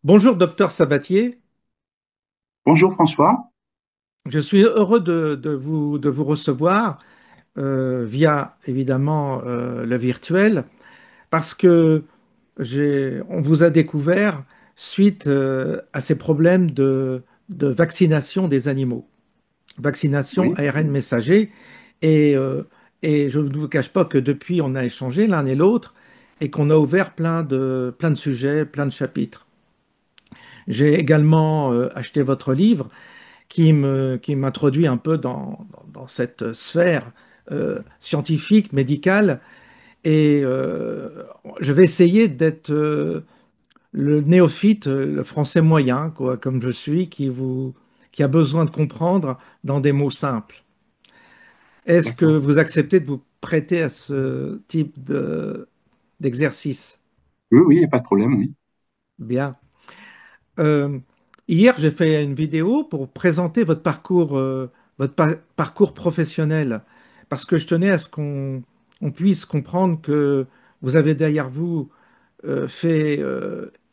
Bonjour, docteur Sabatier. Bonjour François. Je suis heureux de vous recevoir via évidemment le virtuel parce que on vous a découvert suite à ces problèmes de vaccination des animaux, vaccination Oui, ARN messager. Et, euh, et je ne vous cache pas que depuis, on a échangé l'un et l'autre et qu'on a ouvert plein de sujets, plein de chapitres. J'ai également acheté votre livre qui m'introduit un peu dans cette sphère scientifique, médicale. Et je vais essayer d'être le néophyte, le français moyen, quoi, comme je suis, qui a besoin de comprendre dans des mots simples. Est-ce que d'accord. vous acceptez de vous prêter à ce type d'exercice? Oui, oui, il n'y a pas de problème, oui. Bien. Euh, Hier, j'ai fait une vidéo pour présenter votre parcours professionnel, parce que je tenais à ce qu'on puisse comprendre que vous avez derrière vous fait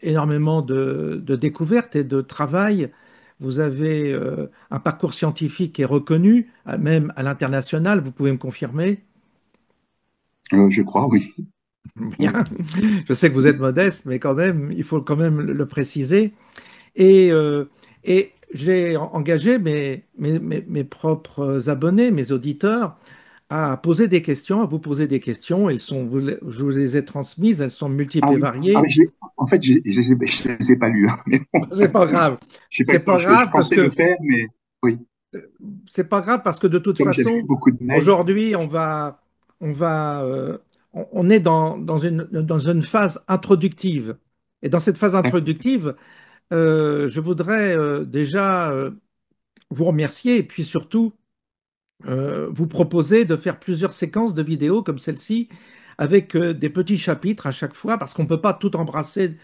énormément de découvertes et de travail. Vous avez un parcours scientifique qui est reconnu, même à l'international, vous pouvez me confirmer? Je crois, oui. Bien. Oui, Je sais que vous êtes modeste, mais quand même, il faut quand même le préciser. Et, euh, et j'ai engagé mes propres abonnés, mes auditeurs, à poser des questions, à vous poser des questions. Je vous les ai transmises, elles sont multiples ah et oui. Ah, variées. mais en fait, je les ai pas lus, hein, mais bon, C'est pas grave. j'ai pas eu C'est le temps. pas Je grave parce pensais le que faire, mais oui, c'est pas grave parce que de toute comme j'ai vu façon, beaucoup de mails. aujourd'hui, on va, on est dans une phase introductive. Et dans cette phase D'accord. introductive, je voudrais déjà vous remercier et puis surtout vous proposer de faire plusieurs séquences de vidéos comme celle-ci avec des petits chapitres à chaque fois parce qu'on ne peut pas tout embrasser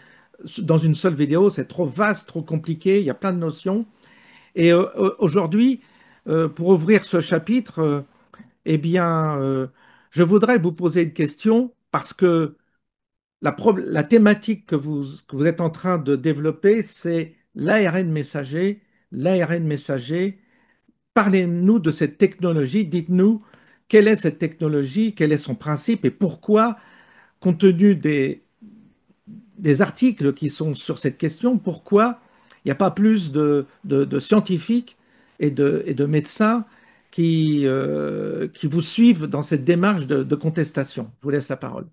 dans une seule vidéo, c'est trop vaste, trop compliqué, il y a plein de notions. Et aujourd'hui, pour ouvrir ce chapitre, eh bien, je voudrais vous poser une question parce que la thématique que vous êtes en train de développer, c'est l'ARN messager. L'ARN messager, parlez-nous de cette technologie, dites-nous quelle est cette technologie, quel est son principe et pourquoi, compte tenu des articles qui sont sur cette question, pourquoi il n'y a pas plus de scientifiques et de médecins qui vous suivent dans cette démarche de contestation. Je vous laisse la parole.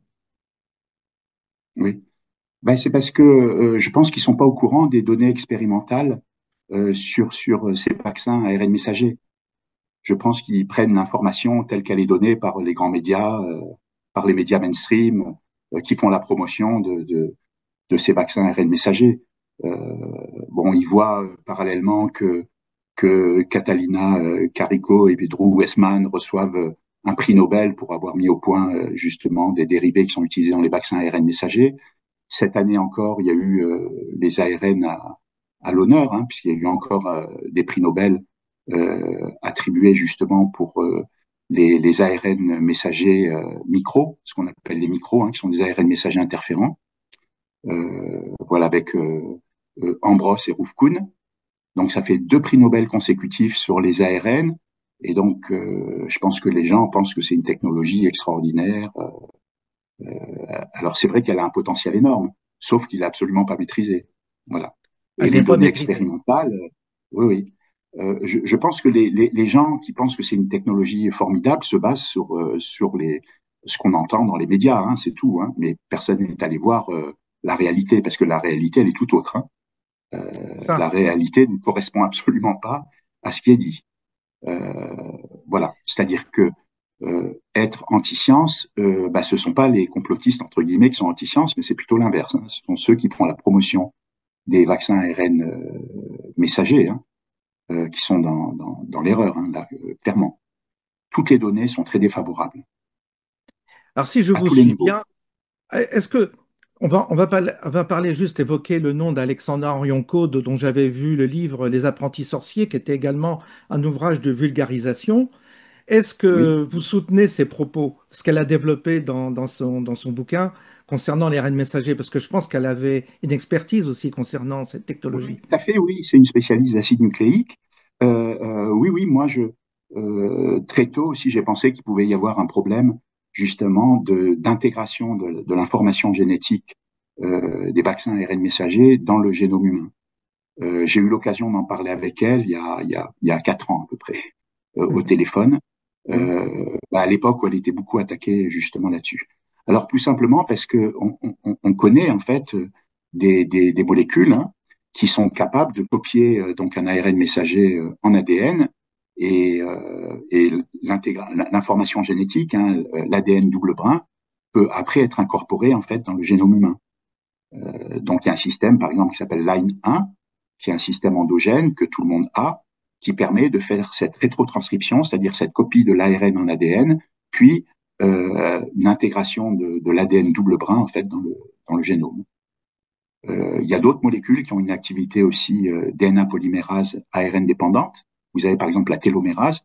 Oui. Ben, c'est parce que je pense qu'ils sont pas au courant des données expérimentales sur ces vaccins ARN messagers. Je pense qu'ils prennent l'information telle qu'elle est donnée par les grands médias, par les médias mainstream, qui font la promotion de ces vaccins ARN messagers. Bon, ils voient parallèlement que Catalina Carico et Drew Weissman reçoivent un prix Nobel pour avoir mis au point justement des dérivés qui sont utilisés dans les vaccins ARN messagers. Cette année encore, il y a eu les ARN à l'honneur, hein, puisqu'il y a eu encore des prix Nobel attribués justement pour les ARN messagers micro, ce qu'on appelle les micros, hein, qui sont des ARN messagers interférents. Voilà, avec Ambros et Rufkun. Donc, ça fait deux prix Nobel consécutifs sur les ARN. Et donc, je pense que les gens pensent que c'est une technologie extraordinaire. Alors, c'est vrai qu'elle a un potentiel énorme, sauf qu'il n'est absolument pas maîtrisé. Voilà. Et Elle les n'est pas données maîtrisée. expérimentales, oui, oui. Je pense que les gens qui pensent que c'est une technologie formidable se basent sur ce qu'on entend dans les médias, hein, c'est tout. Hein, mais personne n'est allé voir la réalité, parce que la réalité, elle est tout autre. Hein. La Ça. réalité ne correspond absolument pas à ce qui est dit. Euh, voilà, c'est-à-dire que être anti-science, bah, ce ne sont pas les complotistes entre guillemets qui sont anti-science, mais c'est plutôt l'inverse. Hein. Ce sont ceux qui font la promotion des vaccins ARN messagers, hein, qui sont dans l'erreur, hein, là, clairement. Toutes les données sont très défavorables Alors, si je à vous tous les suis niveaux. bien, est-ce que on va parler juste évoquer le nom d'Alexandre Orion dont j'avais vu le livre Les apprentis sorciers, qui était également un ouvrage de vulgarisation. Est-ce Oui. que vous soutenez ses propos, ce qu'elle a développé dans son bouquin concernant les ARN messagers, parce que je pense qu'elle avait une expertise aussi concernant cette Oui, technologie. tout à fait, oui, c'est une spécialiste d'acide nucléique. Oui, oui, très tôt aussi, j'ai pensé qu'il pouvait y avoir un problème justement d'intégration de l'information génétique des vaccins ARN messagers dans le génome humain. J'ai eu l'occasion d'en parler avec elle il y a 4 ans à peu près, au Mhm. téléphone, Mhm. à l'époque où elle était beaucoup attaquée justement là-dessus. Alors tout simplement parce que on connaît en fait des molécules, hein, qui sont capables de copier donc un ARN messager en ADN et l'information génétique, hein, l'ADN double brin, peut après être incorporé en fait dans le génome humain. Donc il y a un système par exemple qui s'appelle Line 1, qui est un système endogène que tout le monde a, qui permet de faire cette rétrotranscription, c'est-à-dire cette copie de l'ARN en ADN, puis une intégration de l'ADN double brin en fait dans le génome. Il y a d'autres molécules qui ont une activité aussi DNA polymérase ARN dépendante. Vous avez par exemple la télomérase,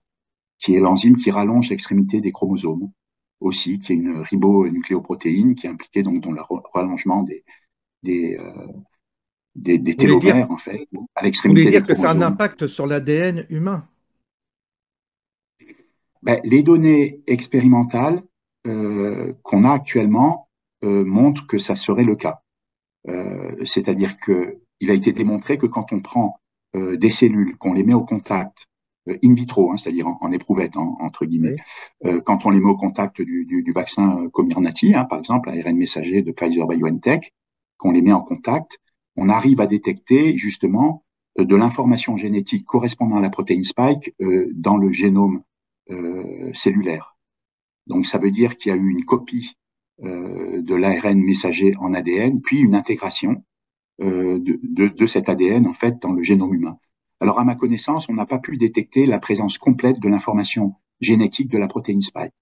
qui est l'enzyme qui rallonge l'extrémité des chromosomes, aussi, qui est une ribonucléoprotéine qui est impliquée donc dans le rallongement des, euh, des Vous voulez dire, télomères, en fait, à vous voulez l'extrémité des dire que ça a un chromosomes. impact sur l'ADN humain? Ben, les données expérimentales qu'on a actuellement montrent que ça serait le cas. C'est-à-dire qu'il a été démontré que quand on prend des cellules, qu'on les met au contact in vitro, hein, c'est-à-dire en éprouvette, entre guillemets, Oui. quand on les met au contact du vaccin Comirnaty, hein, par exemple, ARN messager de Pfizer BioNTech, qu'on les met en contact, on arrive à détecter justement de l'information génétique correspondant à la protéine spike dans le génome cellulaire. Donc ça veut dire qu'il y a eu une copie de l'ARN messager en ADN, puis une intégration de cet ADN en fait dans le génome humain. Alors à ma connaissance, on n'a pas pu détecter la présence complète de l'information génétique de la protéine spike.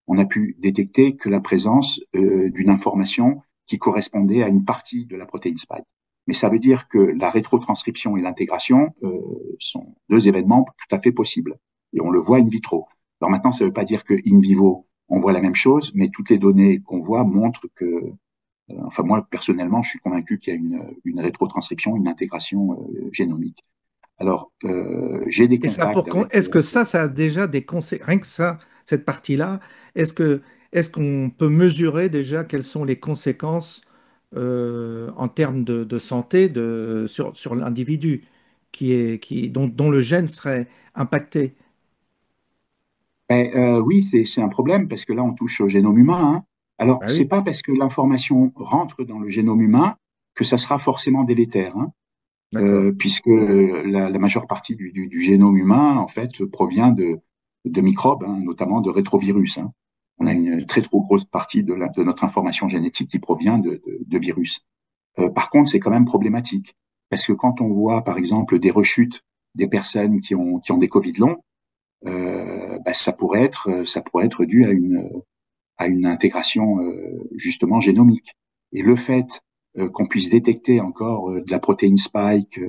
On a pu détecter que la présence d'une information qui correspondait à une partie de la protéine spike. Mais ça veut dire que la rétrotranscription et l'intégration sont deux événements tout à fait possibles. Et on le voit in vitro. Alors maintenant, ça ne veut pas dire que in vivo, on voit la même chose, mais toutes les données qu'on voit montrent que, enfin moi personnellement, je suis convaincu qu'il y a une rétrotranscription, une intégration génomique. Alors, j'ai des Et ça contacts avec. est-ce que ça a déjà des conséquences, rien que ça, cette partie-là, est-ce que, est-ce qu'on peut mesurer déjà quelles sont les conséquences en termes de santé sur l'individu dont le gène serait impacté? Oui, c'est un problème parce que là, on touche au génome humain, hein. Alors, Ah c'est oui, pas parce que l'information rentre dans le génome humain que ça sera forcément délétère, hein, d'accord. puisque la majeure partie du génome humain, en fait, provient de microbes, hein, notamment de rétrovirus, hein. On a Oui, une très trop grosse partie de notre information génétique qui provient de virus. Par contre, c'est quand même problématique parce que quand on voit, par exemple, des rechutes des personnes qui ont des Covid longs, ça pourrait être dû à une intégration justement génomique. Et le fait qu'on puisse détecter encore de la protéine spike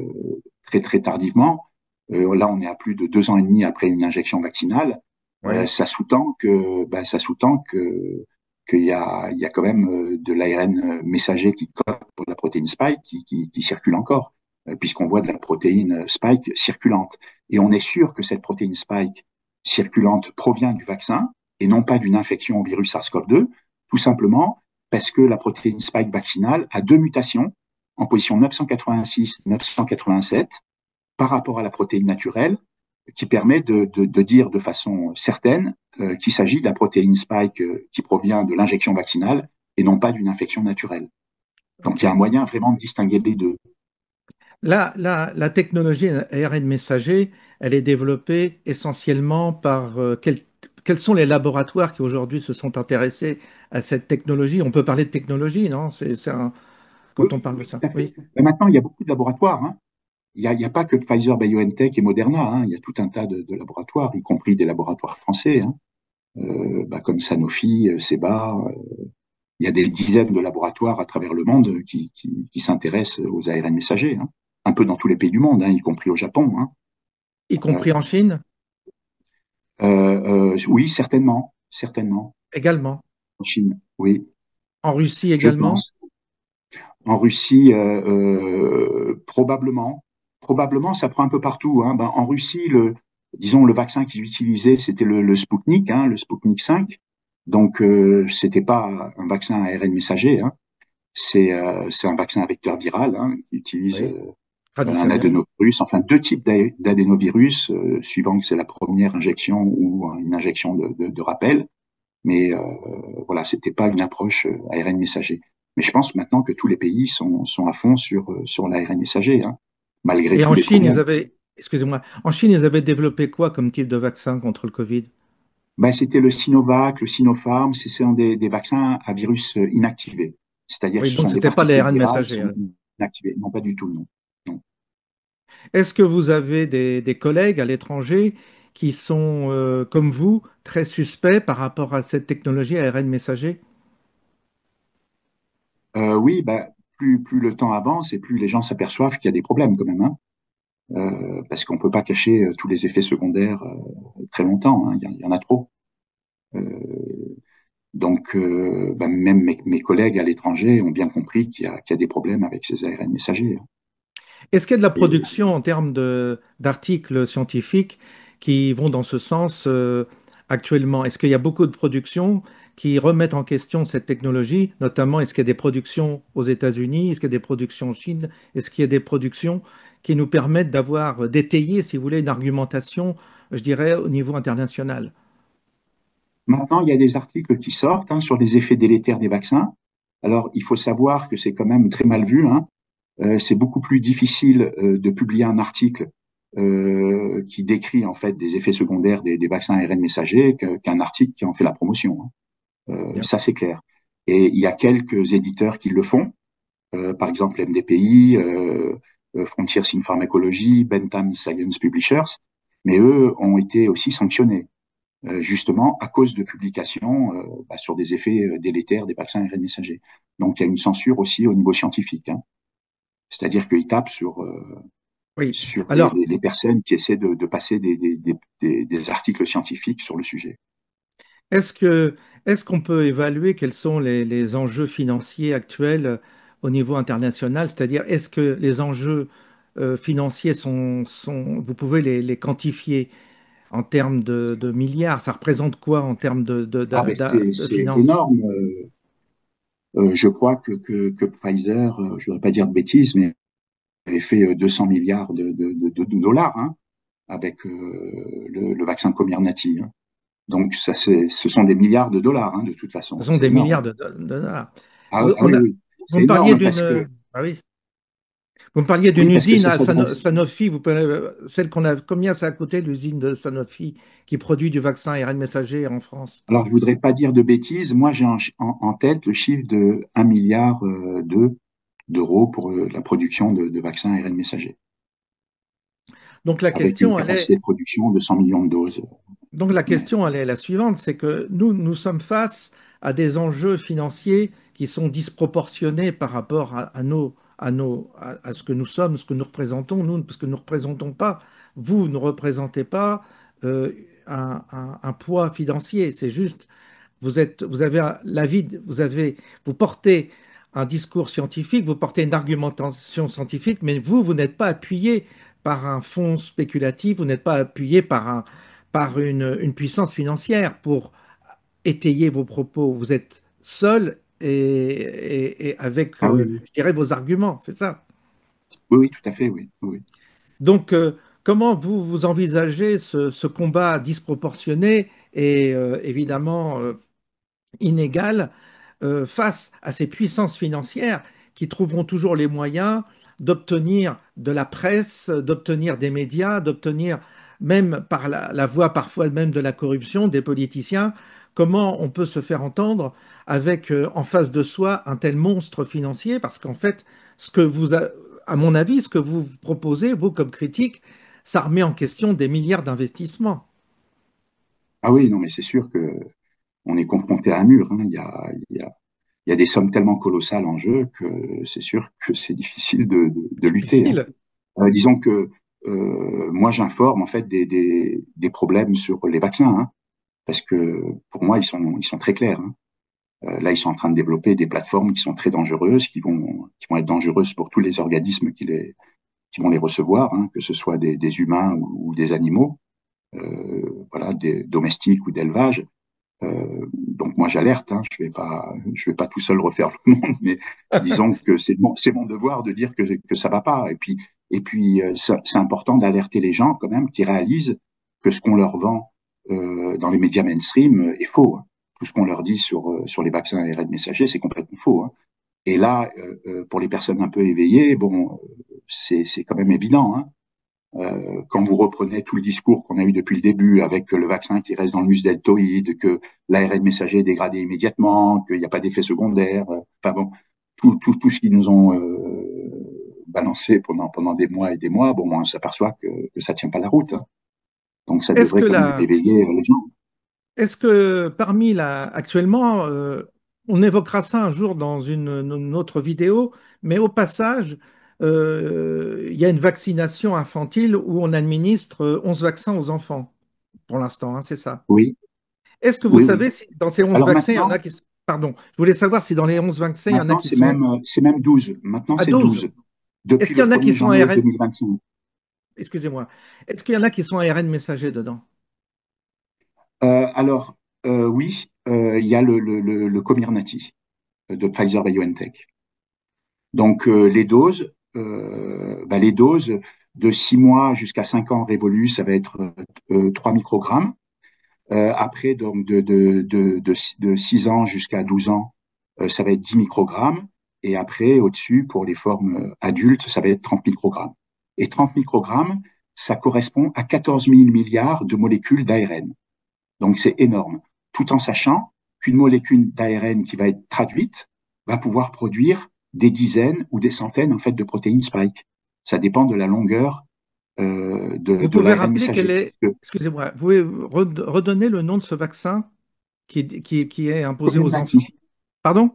très très tardivement, là on est à plus de 2 ans et demi après une injection vaccinale, oui. ça sous-tend que il y a quand même de l'ARN messager qui code pour la protéine spike qui circule encore, puisqu'on voit de la protéine spike circulante. Et on est sûr que cette protéine spike circulante provient du vaccin et non pas d'une infection au virus SARS-CoV-2, tout simplement parce que la protéine spike vaccinale a deux mutations en position 986-987 par rapport à la protéine naturelle, qui permet de dire de façon certaine qu'il s'agit de la protéine spike qui provient de l'injection vaccinale et non pas d'une infection naturelle. Donc il y a un OK. moyen vraiment de distinguer les deux. Là, la technologie ARN messager, elle est développée essentiellement par quels sont les laboratoires qui aujourd'hui se sont intéressés à cette technologie? On peut parler de technologie, non? Oui, Quand on parle de oui, ça. tout à fait. Oui, Mais maintenant, il y a beaucoup de laboratoires, hein. Il y a pas que Pfizer, BioNTech et Moderna, hein. Il y a tout un tas de laboratoires, y compris des laboratoires français, hein. Comme Sanofi, Seba. Il y a des dizaines de laboratoires à travers le monde qui s'intéressent aux ARN messagers, hein. Un peu dans tous les pays du monde, hein, y compris au Japon, hein. y Euh, compris en Chine oui, certainement, certainement, également. en Chine, oui. En Russie je également? pense. En Russie, probablement. Probablement, ça prend un peu partout, hein. Ben, en Russie, disons, le vaccin qu'ils utilisaient, c'était le Sputnik, hein, le Sputnik 5. Donc, c'était pas un vaccin à ARN messager, hein. C'est un vaccin à vecteur viral, hein, qui utilise Oui, un traditionnel. adénovirus, enfin deux types d'adénovirus, suivant que c'est la première injection ou une injection de rappel. Mais voilà, c'était pas une approche ARN messager. Mais je pense maintenant que tous les pays sont à fond sur l'ARN messager, hein, malgré Et tous en les Chine, problèmes. excusez-moi, en Chine, ils avaient développé quoi comme type de vaccin contre le Covid? Ben, c'était le Sinovac, le Sinopharm, ce sont des vaccins à virus inactivé. C'est-à-dire que Oui, ce donc sont des c'était pas particules l'ARN virales qui messager, sont hein. inactivées. Non, pas du tout, non. Non. Est-ce que vous avez des collègues à l'étranger qui sont, comme vous, très suspects par rapport à cette technologie ARN messager? Oui, ben, plus le temps avance et plus les gens s'aperçoivent qu'il y a des problèmes quand même, hein. Parce qu'on ne peut pas cacher tous les effets secondaires très longtemps, hein. Il y en a trop. Euh, donc, ben, même mes collègues à l'étranger ont bien compris qu'il y a des problèmes avec ces ARN messagers, hein. Est-ce qu'il y a de la Et production en termes d'articles scientifiques qui vont dans ce sens actuellement? Est-ce qu'il y a beaucoup de productions qui remettent en question cette technologie? Notamment, est-ce qu'il y a des productions aux États-Unis? Est-ce qu'il y a des productions en Chine? Est-ce qu'il y a des productions qui nous permettent d'étayer, si vous voulez, une argumentation, je dirais, au niveau international? maintenant, il y a des articles qui sortent, hein, sur les effets délétères des vaccins. Alors, il faut savoir que c'est quand même très mal vu, hein. C'est beaucoup plus difficile de publier un article qui décrit en fait des effets secondaires des vaccins ARN messagers qu'un article qui en fait la promotion, hein. Bien Ça, sûr. c'est clair. Et il y a quelques éditeurs qui le font, par exemple MDPI, Frontiers in Pharmacology, Bentham Science Publishers, mais eux ont été aussi sanctionnés, justement à cause de publications sur des effets délétères des vaccins ARN messagers. Donc il y a une censure aussi au niveau scientifique, hein. C'est-à-dire qu'ils tapent Oui. sur Alors, les personnes qui essaient de passer des articles scientifiques sur le sujet. Est-ce que, est-ce qu'on peut évaluer quels sont les enjeux financiers actuels au niveau international? C'est-à-dire, est-ce que les enjeux financiers vous pouvez les quantifier en termes de milliards? Ça représente quoi en termes Ah ben de c'est finances? énorme. Je crois que Pfizer, je ne voudrais pas dire de bêtises, mais avait fait 200 milliards de dollars, hein, avec le vaccin Comirnaty, hein. Donc ce sont des milliards de dollars, hein, de toute Ce façon, hein, sont c'est des énorme. milliards de dollars. Ah oui, oui, Vous c'est me parliez énorme parce que d'une, ah oui, vous me parliez d'une oui, parce que usine ça à s'adresse. Sanofi. Celle qu'on a, combien ça a coûté l'usine de Sanofi qui produit du vaccin ARN messager en France? Alors, je voudrais pas dire de bêtises. Moi, j'ai en tête le chiffre de 1 milliard d'euros pour la production de vaccins ARN messagers, Donc la avec une question, elle est, capacité de production de 100 millions de doses. Donc la Mais, question, elle est la suivante, c'est que nous sommes face à des enjeux financiers qui sont disproportionnés par rapport à ce que nous sommes, ce que nous représentons, nous, parce que nous ne représentons pas, vous ne représentez pas euh, un poids financier. C'est juste, vous avez vous portez un discours scientifique, vous portez une argumentation scientifique, mais vous n'êtes pas appuyé par un fonds spéculatif, vous n'êtes pas appuyé par une puissance financière pour étayer vos propos. Vous êtes seul et avec, ah oui, oui, je dirais, vos arguments, c'est ça. oui, oui, tout à fait, oui, oui. Donc, comment vous envisagez ce combat disproportionné et évidemment inégal face à ces puissances financières qui trouveront toujours les moyens d'obtenir de la presse, d'obtenir des médias, d'obtenir même par la voie parfois même de la corruption des politiciens? Comment on peut se faire entendre avec en face de soi un tel monstre financier? Parce qu'en fait, à mon avis, ce que vous proposez, vous comme critique, ça remet en question des milliards d'investissements. Ah oui, non, mais c'est sûr que on est confronté à un mur, hein. Il y a des sommes tellement colossales en jeu que c'est sûr que c'est difficile de lutter, hein. Difficile. Disons que moi, j'informe en fait des problèmes sur les vaccins, hein, parce que pour moi, ils sont très clairs, hein. Là, ils sont en train de développer des plateformes qui sont très dangereuses, qui vont être dangereuses pour tous les organismes qui vont les recevoir, hein, que ce soit des humains ou des animaux, voilà, des domestiques ou d'élevage. Donc moi j'alerte, hein, je vais pas tout seul refaire le monde, mais disons que c'est mon devoir de dire que ça va pas. Et puis c'est important d'alerter les gens quand même qui réalisent que ce qu'on leur vend dans les médias mainstream est faux, hein. Tout ce qu'on leur dit sur les vaccins ARN messagers, c'est complètement faux, hein. Et là, pour les personnes un peu éveillées, bon, c'est quand même évident, hein. Quand vous reprenez tout le discours qu'on a eu depuis le début avec le vaccin qui reste dans le muscle deltoïde, que l'ARN messager est dégradé immédiatement, qu'il n'y a pas d'effet secondaire, enfin bon, tout ce qu'ils nous ont balancé pendant des mois et des mois, bon, on s'aperçoit que ça tient pas la route, hein. Donc ça Est-ce devrait que quand même éveiller les gens. est-ce que parmi actuellement, on évoquera ça un jour dans une autre vidéo, mais au passage, il y a une vaccination infantile où on administre 11 vaccins aux enfants, pour l'instant, hein, c'est ça. Oui, Est-ce que vous oui, oui. savez si dans ces 11 Alors vaccins, il y en a maintenant, qui... Pardon, je voulais savoir si dans les 11 vaccins, il y en a maintenant qui sont c'est même 12. Maintenant à c'est 12. 12 depuis Est-ce qu'il le y en a qui 1er sont janvier ARN... 2025. Excusez-moi. Est-ce qu'il y en a qui sont ARN messager dedans? Alors, oui, il y a le Comirnaty de Pfizer BioNTech. Donc, les doses de 6 mois jusqu'à 5 ans révolus, ça va être 3 microgrammes. Après, donc, de 6 ans jusqu'à 12 ans, ça va être 10 microgrammes. Et après, au-dessus, pour les formes adultes, ça va être 30 microgrammes. Et 30 microgrammes, ça correspond à 14 000 milliards de molécules d'ARN. Donc c'est énorme, tout en sachant qu'une molécule d'ARN qui va être traduite va pouvoir produire des dizaines ou des centaines en fait de protéines spike. Ça dépend de la longueur Vous de pouvez l'ARN rappeler quel messager. est... Excusez-moi, vous pouvez redonner le nom de ce vaccin qui est imposé aux Comirnaty. enfants? Pardon?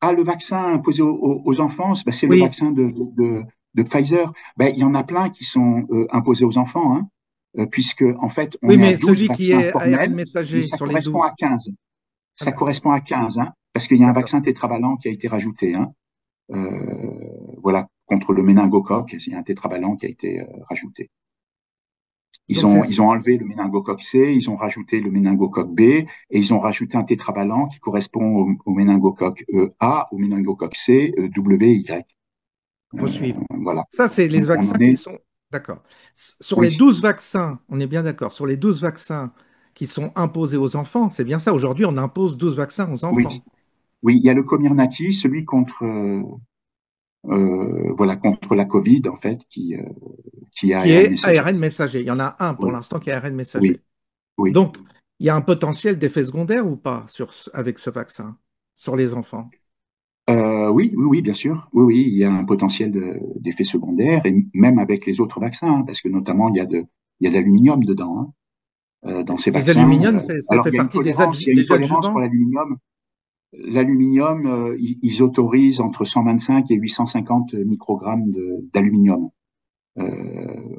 Ah, le vaccin imposé aux enfants, ben, c'est le Oui, vaccin de Pfizer. Ben, il y en a plein qui sont imposés aux enfants, hein, puisque en fait on oui, est à mais 12 celui qui vaccins est ARN formels, mais messager ça sur les correspond à 12. 15. Ah, Ça d'accord, correspond à 15, hein, parce qu'il y a un d'accord. vaccin tétravalent qui a été rajouté, hein. Voilà, contre le méningocoque, il y a un tétravalent qui a été rajouté. Donc c'est Ils ont enlevé le méningocoque C, ils ont rajouté le méningocoque B, et ils ont rajouté un tétravalent qui correspond au méningocoque A, au méningocoque C, W, Y. faut suivre. Voilà. Ça, c'est les On vaccins en qui est, sont... D'accord. Sur les oui, 12 vaccins, on est bien d'accord, sur les 12 vaccins qui sont imposés aux enfants, c'est bien ça, aujourd'hui, on impose 12 vaccins aux oui, enfants, oui. Il y a le Comirnaty, celui contre, voilà, contre la Covid, en fait, qui est qui ARN est messager. ARN messager. Il y en a un pour Oui, l'instant qui est ARN oui, messager. oui. Donc, il y a un potentiel d'effet secondaire ou pas avec ce vaccin sur les enfants? Oui, oui, oui, bien sûr. Oui, oui, il y a un potentiel d'effet secondaire, et même avec les autres vaccins, hein, parce que notamment, il y a de l'aluminium dedans, hein, dans ces Les vaccins. aluminiums, ça Alors, fait partie il y a une des tolérance pour adjuvants? l'aluminium. L'aluminium, ils autorisent entre 125 et 850 microgrammes d'aluminium,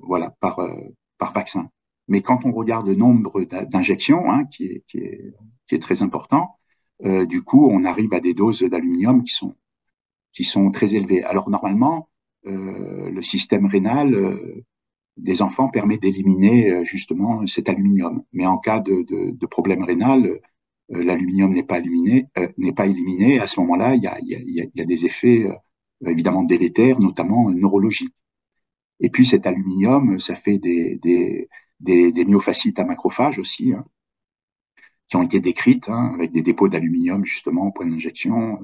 voilà, par vaccin. Mais quand on regarde le nombre d'injections, hein, qui est très important, du coup, on arrive à des doses d'aluminium qui sont très élevées. Alors normalement, le système rénal des enfants permet d'éliminer justement cet aluminium. Mais en cas de problème rénal, l'aluminium n'est pas éliminé. À ce moment-là, il y a des effets évidemment délétères, notamment neurologiques. Et puis cet aluminium, ça fait des myofascites à macrophages aussi, hein, qui ont été décrites, hein, avec des dépôts d'aluminium justement au point d'injection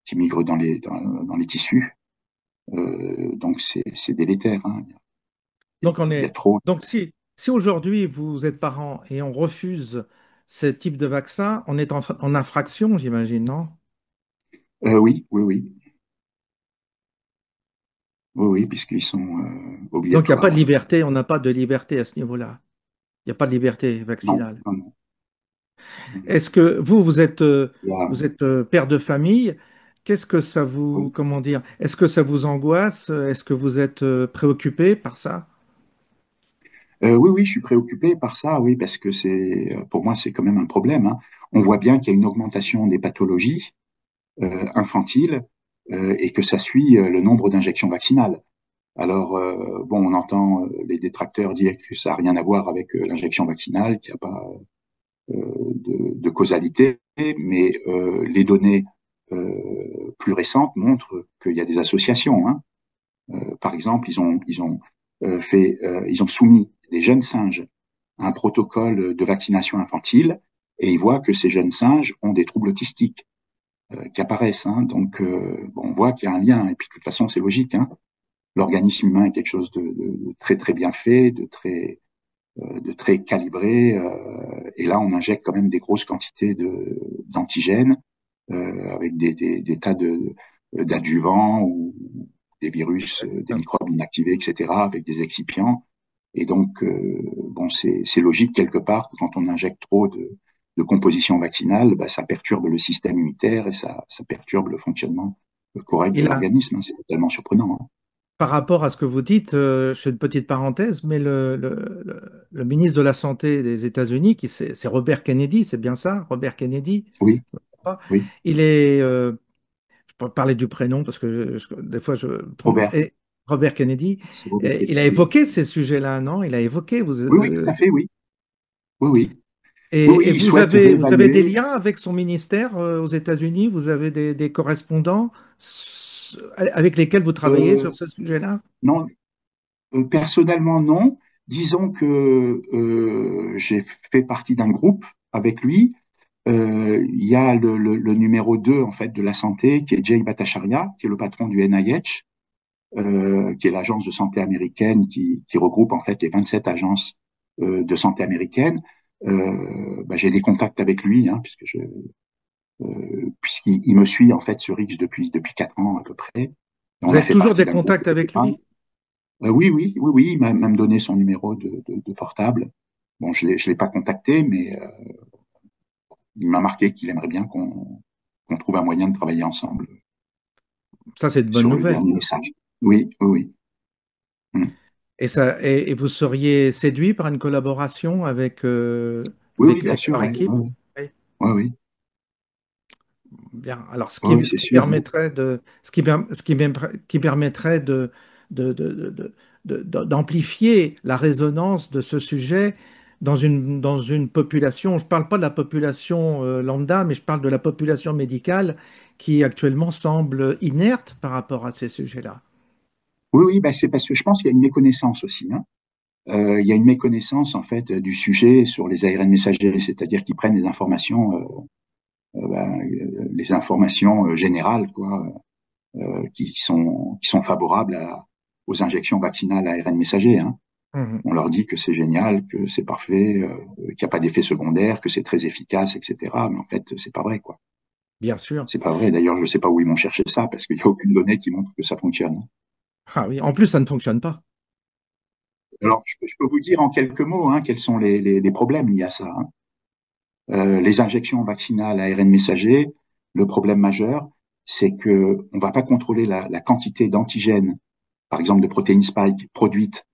qui migrent dans les tissus. Donc c'est délétère, hein. Donc, on Il y a est... trop. Donc si aujourd'hui vous êtes parent et on refuse ce type de vaccin, on est en infraction, j'imagine, non? Oui, oui, oui, oui, oui, puisqu'ils sont Donc, il n'y a pas obligatoires, de ouais. liberté, on n'a pas de liberté à ce niveau-là. Il n'y a pas de liberté Non, vaccinale. non, non. Non. Est-ce que Il y a, vous êtes père de famille? Qu'est-ce que ça oui. vous, comment dire, est-ce que ça vous angoisse? Est-ce que vous êtes préoccupé par ça? Oui, oui, je suis préoccupé par ça, oui, parce que pour moi, c'est quand même un problème, hein. on voit bien qu'il y a une augmentation des pathologies infantiles et que ça suit le nombre d'injections vaccinales. Alors, bon, on entend les détracteurs dire que ça n'a rien à voir avec l'injection vaccinale, qu'il n'y a pas de causalité, mais les données plus récentes montrent qu'il y a des associations. Hein. Par exemple, ils ont soumis des jeunes singes à un protocole de vaccination infantile et ils voient que ces jeunes singes ont des troubles autistiques qui apparaissent. Hein. Donc, bon, on voit qu'il y a un lien. Et puis, de toute façon, c'est logique. Hein. L'organisme humain est quelque chose de très très bien fait, de très calibré. Et là, on injecte quand même des grosses quantités d'antigènes avec des tas d'adjuvants ou des virus, des microbes inactivés, etc., avec des excipients. Et donc, bon, c'est logique quelque part que quand on injecte trop de composition vaccinale, bah, ça perturbe le système immunitaire et ça perturbe le fonctionnement correct de Il a, l'organisme. Hein. C'est totalement surprenant. Hein. par rapport à ce que vous dites, je fais une petite parenthèse, mais le ministre de la Santé des États-Unis, c'est Robert Kennedy, c'est bien ça, Robert Kennedy, Oui, pas oui. il est, je peux parler du prénom parce que des fois je me trompe, Robert, et Robert Kennedy, c'est Robert il a Kennedy. évoqué ces sujets-là, non? Il a évoqué, Oui, oui, tout à fait, oui. Oui, oui. Oui, oui, et il souhaite vous avez des réévaluer. liens avec son ministère aux États-Unis? Vous avez des correspondants avec lesquels vous travaillez Euh, sur ce sujet-là? non, personnellement, non. Disons que j'ai fait partie d'un groupe avec lui. Il y a le numéro 2 en fait, de la santé, qui est Jay Bhattacharya, qui est le patron du NIH, qui est l'agence de santé américaine qui regroupe en fait les 27 agences de santé américaines. Bah, j'ai des contacts avec lui, hein, puisqu'il me suit en fait sur X depuis 4 ans à peu près. Vous On a avez fait toujours partie des d'un groupe de contacts avec Telegram. lui? Oui, oui, oui, oui, il m'a même donné son numéro de portable. Bon, je l'ai pas contacté, mais il m'a marqué qu'il aimerait bien qu'on trouve un moyen de travailler ensemble Ça, c'est une bonne sur le nouvelle. dernier message. Oui, oui, oui. Mm. Et vous seriez séduit par une collaboration Oui, oui, bien avec sûr, leur oui, équipe? oui, Oui. oui, oui, Bien. Alors, oui, oui, ce c'est qui sûr. Oui, permettrait qui permettrait d'amplifier la résonance de ce sujet dans une population. Je ne parle pas de la population lambda, mais je parle de la population médicale qui actuellement semble inerte par rapport à ces sujets-là. oui, oui, bah, c'est parce que je pense qu'il y a une méconnaissance aussi. Hein. Il y a une méconnaissance en fait du sujet sur les ARN messagers, c'est-à-dire qu'ils prennent les informations générales, quoi, qui sont favorables aux injections vaccinales à ARN messager. Hein. Mhm. On leur dit que c'est génial, que c'est parfait, qu'il n'y a pas d'effet secondaire, que c'est très efficace, etc. Mais en fait, c'est pas vrai, quoi. Bien sûr. C'est pas vrai. D'ailleurs, je ne sais pas où ils vont chercher ça, parce qu'il n'y a aucune donnée qui montre que ça fonctionne. Ah oui, en plus, ça ne fonctionne pas. Alors, je peux vous dire en quelques mots hein, quels sont les problèmes liés à ça. Hein. Les injections vaccinales à ARN messager, le problème majeur, c'est que on va pas contrôler la quantité d'antigènes, par exemple de protéines spike produites,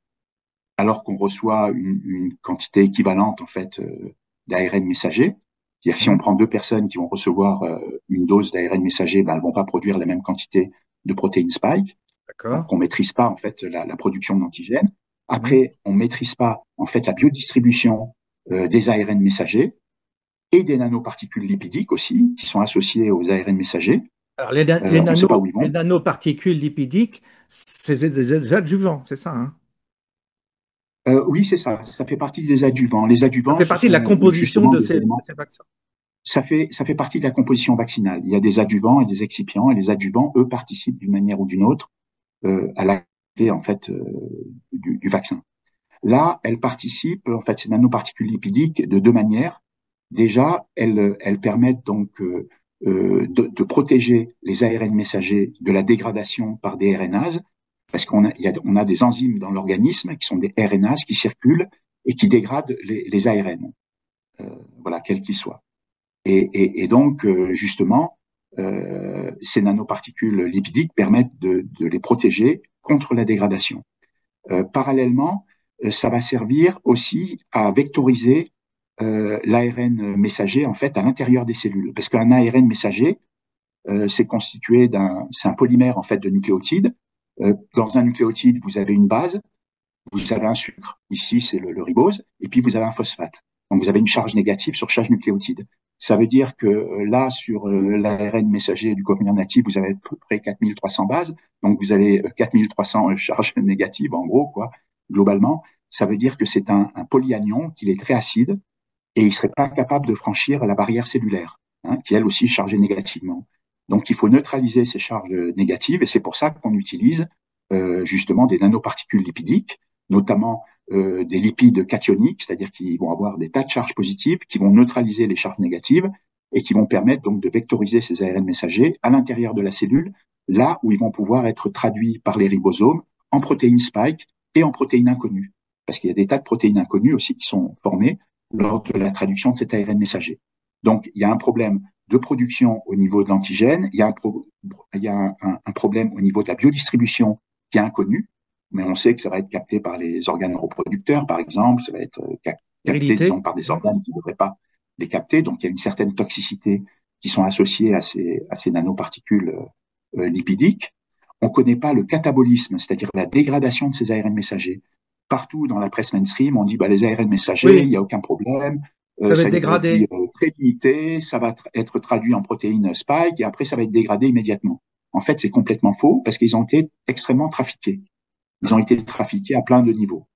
alors qu'on reçoit une quantité équivalente en fait d'ARN messager. C'est-à-dire que si on Mhm. prend deux personnes qui vont recevoir une dose d'ARN messager, ben, elles vont pas produire la même quantité de protéines spike. D'accord. Donc on maîtrise pas en fait la production d'antigènes. Mhm. Après, on maîtrise pas en fait la biodistribution des ARN messagers et des nanoparticules lipidiques aussi, qui sont associées aux ARN messagers. Alors, On ne sait pas où ils les vont. nanoparticules lipidiques, c'est des adjuvants, c'est ça, hein? Oui, c'est ça. Ça fait partie des adjuvants. Les Ça adjuvants, fait ce partie de la sont composition justement de des éléments. ces vaccins. Ça fait partie de la composition vaccinale. Il y a des adjuvants et des excipients, et les adjuvants, eux, participent d'une manière ou d'une autre à l'activité en fait du vaccin. Là, elles participent, en fait, ces nanoparticules lipidiques de deux manières. Déjà, elles permettent donc de protéger les ARN messagers de la dégradation par des RNases, parce on a des enzymes dans l'organisme qui sont des RNases qui circulent et qui dégradent les ARN, voilà, quels qu'ils soient. Et donc, justement, ces nanoparticules lipidiques permettent de les protéger contre la dégradation. Parallèlement, ça va servir aussi à vectoriser l'ARN messager en fait à l'intérieur des cellules. Parce qu'un ARN messager, c'est constitué c'est un polymère en fait de nucléotides. Dans un nucléotide, vous avez une base, vous avez un sucre. Ici, c'est le ribose, et puis vous avez un phosphate. Donc vous avez une charge négative sur chaque nucléotide. Ça veut dire que là, sur l'ARN messager du coprimir natif, vous avez à peu près 4300 bases. Donc vous avez 4300 charges négatives, en gros, quoi, globalement. Ça veut dire que c'est un polyanion, qu'il est très acide, et il ne serait pas capable de franchir la barrière cellulaire, hein, qui elle aussi est chargée négativement. Donc il faut neutraliser ces charges négatives, et c'est pour ça qu'on utilise justement des nanoparticules lipidiques, notamment des lipides cationiques, c'est-à-dire qui vont avoir des tas de charges positives, qui vont neutraliser les charges négatives, et qui vont permettre donc de vectoriser ces ARN messagers à l'intérieur de la cellule, là où ils vont pouvoir être traduits par les ribosomes en protéines spike et en protéines inconnues. Parce qu'il y a des tas de protéines inconnues aussi qui sont formées lors de la traduction de cet ARN messager. Donc, il y a un problème de production au niveau de l'antigène, il y a un problème au niveau de la biodistribution qui est inconnu, mais on sait que ça va être capté par les organes reproducteurs, par exemple, ça va être capté, disons, Hérédité. par des organes qui ne devraient pas les capter, donc il y a une certaine toxicité qui sont associées à ces nanoparticules lipidiques. On ne connaît pas le catabolisme, c'est-à-dire la dégradation de ces ARN messagers. Partout dans la presse mainstream, on dit bah, les ARN messagers, il Oui, n'y a aucun problème, ça va ça a être une durée de dégradé. vie très limitée, ça va être traduit en protéines spike et après ça va être dégradé immédiatement. En fait, c'est complètement faux parce qu'ils ont été extrêmement trafiqués. Ils ont été trafiqués à plein de niveaux.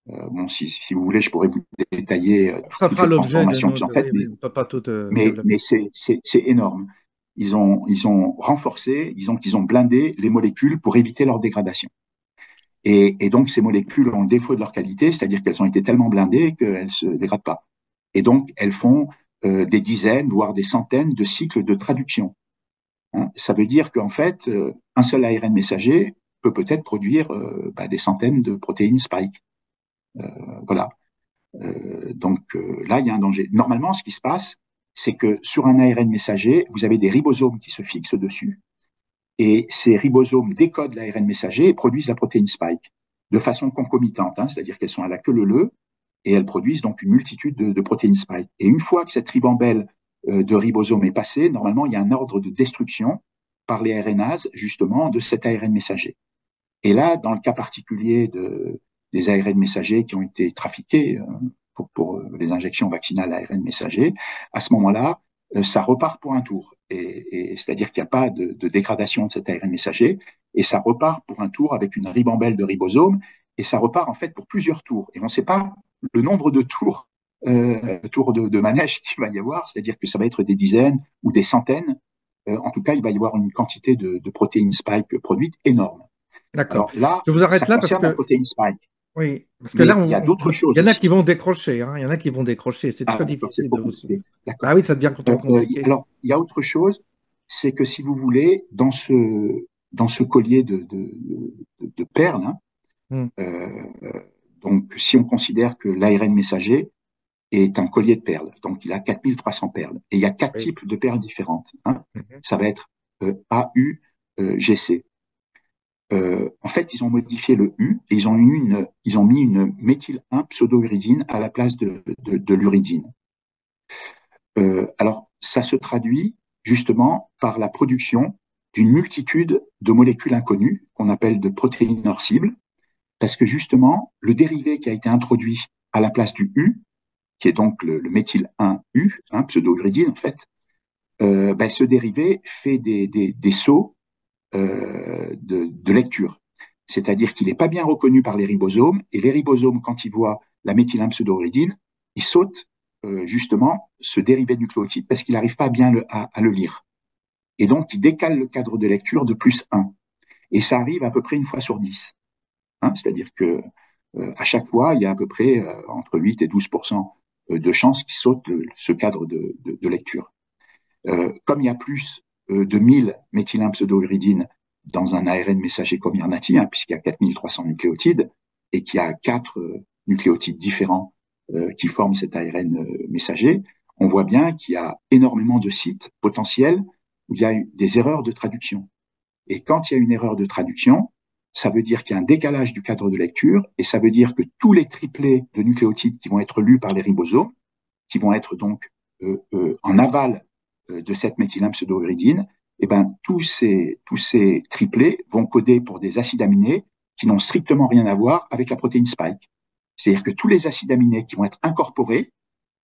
Bon, si vous voulez, je pourrais vous détailler Ça toutes fera les l'objet de transformations qu'ils ont notre. faites, Oui, oui, on ne peut pas tout mais développer. c'est énorme. Ils ont renforcé, disons qu'ils ont blindé les molécules pour éviter leur dégradation. Et donc, ces molécules ont le défaut de leur qualité, c'est-à-dire qu'elles ont été tellement blindées qu'elles ne se dégradent pas. Et donc, elles font des dizaines, voire des centaines de cycles de traduction. Hein. Ça veut dire qu'en fait, un seul ARN messager peut peut-être produire des centaines de protéines spike. Voilà. Là, il y a un danger. Normalement, ce qui se passe, c'est que sur un ARN messager, vous avez des ribosomes qui se fixent dessus, et ces ribosomes décodent l'ARN messager et produisent la protéine spike de façon concomitante, hein, c'est-à-dire qu'elles sont à la queue leu et elles produisent donc une multitude de protéines spike. Et une fois que cette ribambelle de ribosomes est passée, normalement, il y a un ordre de destruction par les RNases, justement, de cet ARN messager. Et là, dans le cas particulier des ARN messagers qui ont été trafiqués pour les injections vaccinales à ARN messager, à ce moment-là, ça repart pour un tour. Et c'est-à-dire qu'il n'y a pas de dégradation de cet ARN messager, et ça repart pour un tour avec une ribambelle de ribosomes, et ça repart en fait pour plusieurs tours. Et on ne sait pas le nombre de tours de manège qu'il va y avoir, c'est-à-dire que ça va être des dizaines ou des centaines. En tout cas, il va y avoir une quantité de protéines spike produites énorme. D'accord. Alors là, Je vous ça arrête là parce concerne la que protéine spike. oui, parce que là, Mais il y a d'autres il choses y en a aussi. qui vont décrocher, hein. Il y en a qui vont décrocher. C'est Ah, très d'accord, c'est difficile de trop vous suivre. compliqué. Ah D'accord. oui, ça devient trop compliqué. Alors, il y a autre chose, c'est que si vous voulez, dans ce collier de perles, hein, Hmm. euh, donc si on considère que l'ARN messager est un collier de perles, donc il a 4300 perles, et il y a quatre Oui. types de perles différentes. Hein. Mhm. Ça va être AU, GC. En fait, ils ont modifié le U et ils ont mis une méthyl 1 pseudo-uridine à la place de l'uridine. Alors, ça se traduit justement par la production d'une multitude de molécules inconnues qu'on appelle de protéines hors cible, parce que justement, le dérivé qui a été introduit à la place du U, qui est donc le méthyl 1U, hein, pseudo-uridine en fait, ce dérivé fait des sauts de lecture. C'est-à-dire qu'il n'est pas bien reconnu par les ribosomes, et les ribosomes, quand ils voient la méthylène pseudorédine, ils sautent justement ce dérivé nucléotide parce qu'ils n'arrivent pas bien à le lire. Et donc, ils décalent le cadre de lecture de +1. Et ça arrive à peu près une fois sur 10. Hein, c'est-à-dire que à chaque fois, il y a à peu près entre 8 et 12% de chances qu'ils sautent ce cadre de lecture. Comme il y a plus de 1000 méthylène pseudo-uridine dans un ARN messager comirnaty, hein, puisqu'il y a 4300 nucléotides, et qu'il y a 4 nucléotides différents qui forment cet ARN messager, on voit bien qu'il y a énormément de sites potentiels où il y a des erreurs de traduction. Et quand il y a une erreur de traduction, ça veut dire qu'il y a un décalage du cadre de lecture, et ça veut dire que tous les triplés de nucléotides qui vont être lus par les ribosomes qui vont être donc en aval de cette méthylène-pseudouridine, eh ben, tous ces triplés vont coder pour des acides aminés qui n'ont strictement rien à voir avec la protéine spike. C'est-à-dire que tous les acides aminés qui vont être incorporés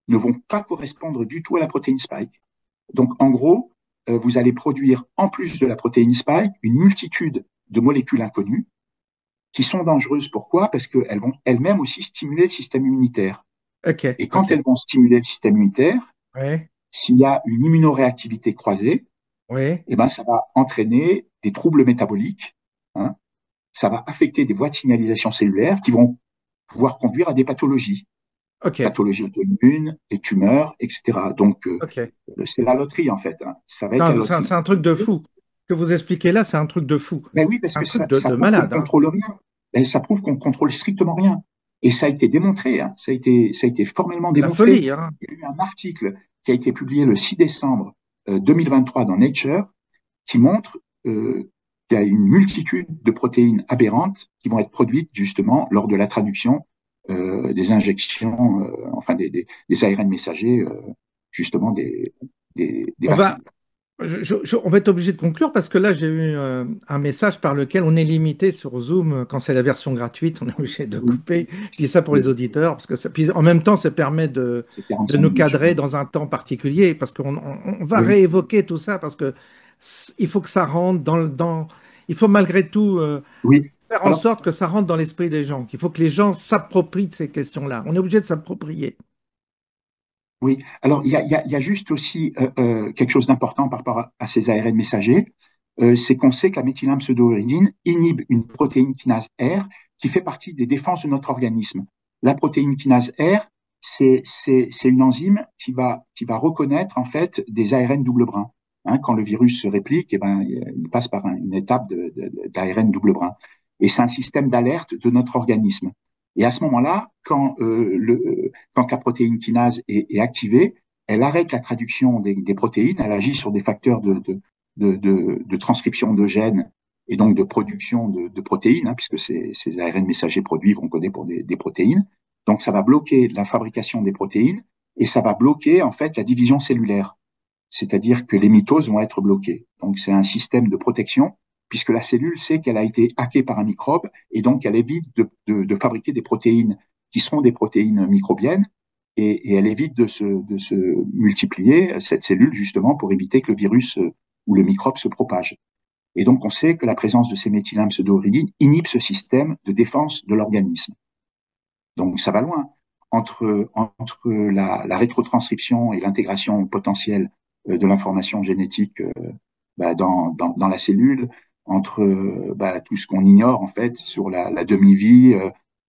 ne vont pas correspondre du tout à la protéine spike. Donc, en gros, vous allez produire, en plus de la protéine spike, une multitude de molécules inconnues qui sont dangereuses. Pourquoi? Parce qu'elles vont elles-mêmes aussi stimuler le système immunitaire. Ok, Et quand ok. elles vont stimuler le système immunitaire, Oui, s'il y a une immunoréactivité croisée, oui. eh ben, ça va entraîner des troubles métaboliques, hein, ça va affecter des voies de signalisation cellulaire qui vont pouvoir conduire à des Ok, pathologies auto-immunes, des tumeurs, etc. Donc, ok. c'est la loterie, en fait, hein. Ça va C'est être la un, loterie. c'est un truc de fou. Ce que vous expliquez là, c'est un truc de fou. Ben oui, C'est parce un que truc ça de prouve qu'on ne malade, hein. contrôle rien. Ben, ça prouve qu'on ne contrôle strictement rien. Et ça a été démontré, hein. Ça a été formellement C'est la démontré. folie, hein. Il y a eu un article qui a été publié le 6 décembre 2023 dans Nature qui montre qu'il y a une multitude de protéines aberrantes qui vont être produites justement lors de la traduction des injections, enfin des ARN messagers, justement des On vaccins. va, on va être obligé de conclure parce que là, j'ai eu un message par lequel on est limité sur Zoom quand c'est la version gratuite. On est obligé de Oui, couper. Je dis ça pour les oui, auditeurs parce que puis en même temps, ça permet c'est de 45 nous minutes, je cadrer crois. dans un temps particulier parce on va Oui, réévoquer tout ça parce que il faut que ça rentre il faut malgré tout oui. faire en Alors, sorte que ça rentre dans l'esprit des gens, qu'il faut que les gens s'approprient de ces questions-là. On est obligé de s'approprier. oui. Alors, il y a juste aussi quelque chose d'important par rapport à ces ARN messagers, c'est qu'on sait que la méthylène pseudouridine inhibe une protéine kinase R qui fait partie des défenses de notre organisme. La protéine kinase R, c'est une enzyme qui va reconnaître en fait des ARN double brin. Hein, quand le virus se réplique, eh ben, il passe par une étape d'ARN double brin. Et c'est un système d'alerte de notre organisme. Et à ce moment-là, quand la protéine kinase est activée, elle arrête la traduction des protéines, elle agit sur des facteurs de transcription de gènes et donc de production de protéines, hein, puisque ces ARN messagers produits vont coder pour des protéines. Donc ça va bloquer la fabrication des protéines et ça va bloquer en fait la division cellulaire, c'est-à-dire que les mitoses vont être bloquées. Donc c'est un système de protection puisque la cellule sait qu'elle a été hackée par un microbe et donc elle évite de fabriquer des protéines qui seront des protéines microbiennes et elle évite de se multiplier, cette cellule, justement, pour éviter que le virus ou le microbe se propage. Et donc, on sait que la présence de ces méthylènes pseudouridines inhibe ce système de défense de l'organisme. Donc, ça va loin. Entre la rétrotranscription et l'intégration potentielle de l'information génétique dans la cellule, entre tout ce qu'on ignore en fait sur la demi-vie,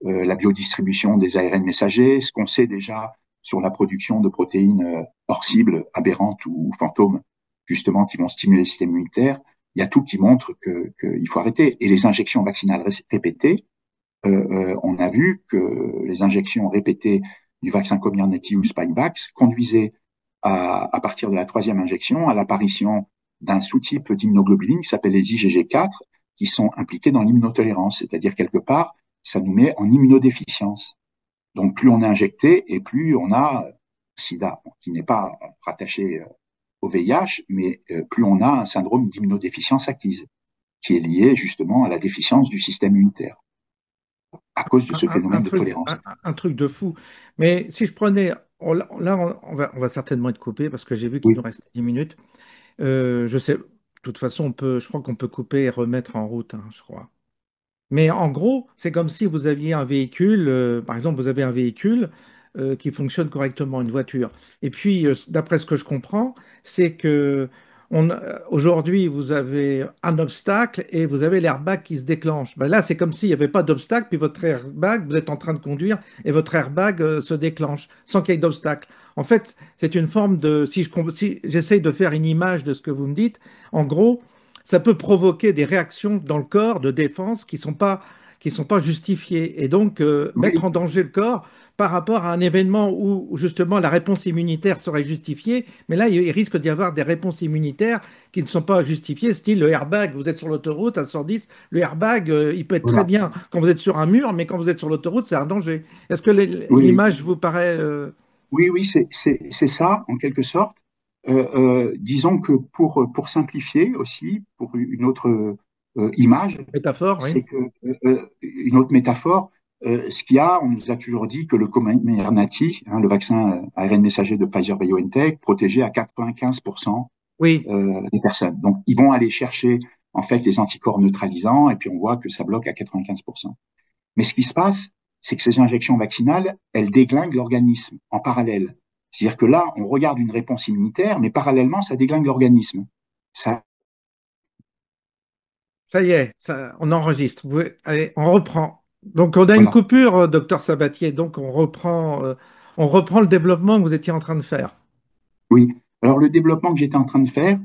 la biodistribution des ARN messagers, ce qu'on sait déjà sur la production de protéines hors cible, aberrantes ou fantômes, justement, qui vont stimuler le système immunitaire. Il y a tout qui montre qu'il faut arrêter. Et les injections vaccinales répétées, on a vu que les injections répétées du vaccin Comirnaty ou Spikevax conduisaient à partir de la troisième injection à l'apparition d'un sous-type d'immunoglobuline qui s'appelle les IgG4, qui sont impliqués dans l'immunotolérance, c'est-à-dire quelque part, ça nous met en immunodéficience. Donc plus on est injecté et plus on a SIDA, qui n'est pas rattaché au VIH, mais plus on a un syndrome d'immunodéficience acquise, qui est lié justement à la déficience du système immunitaire à cause de ce phénomène de tolérance. Un truc de fou. Mais si je prenais, là, on va certainement être coupé parce que j'ai vu qu'il nous Oui, restait 10 minutes. Je sais, de toute façon, je crois qu'on peut couper et remettre en route, hein, je crois. Mais en gros, c'est comme si vous aviez un véhicule, par exemple, vous avez un véhicule qui fonctionne correctement, une voiture. Et puis, d'après ce que je comprends, c'est que aujourd'hui, vous avez un obstacle et vous avez l'airbag qui se déclenche. Ben là, c'est comme s'il n'y avait pas d'obstacle, puis votre airbag, vous êtes en train de conduire et votre airbag se déclenche sans qu'il y ait d'obstacle. En fait, c'est une forme de, si j'essaye de faire une image de ce que vous me dites, en gros, ça peut provoquer des réactions dans le corps de défense qui sont pas justifiées et donc mettre oui, en danger le corps par rapport à un événement où justement la réponse immunitaire serait justifiée, mais là il risque d'y avoir des réponses immunitaires qui ne sont pas justifiées, style le airbag, vous êtes sur l'autoroute à 110, le airbag il peut être très voilà. bien quand vous êtes sur un mur, mais quand vous êtes sur l'autoroute c'est un danger. Est-ce que Oui, oui. l'image vous paraît Oui, oui, c'est ça, en quelque sorte. Disons que pour simplifier aussi, pour une autre image, Métaphore, oui. c'est que une autre métaphore, ce qu'il y a, on nous a toujours dit que le Comirnaty, hein, le vaccin ARN messager de Pfizer BioNTech, protégeait à 95% Oui, des personnes. Donc, ils vont aller chercher en fait les anticorps neutralisants et puis on voit que ça bloque à 95%. Mais ce qui se passe, c'est que ces injections vaccinales, elles déglinguent l'organisme en parallèle. C'est-à-dire que là, on regarde une réponse immunitaire, mais parallèlement, ça déglingue l'organisme. Ça, ça y est, on enregistre. Allez, on reprend. Donc, on a une voilà. coupure, docteur Sabatier. Donc, on reprend le développement que vous étiez en train de faire. Oui. Alors, le développement que j'étais en train de faire,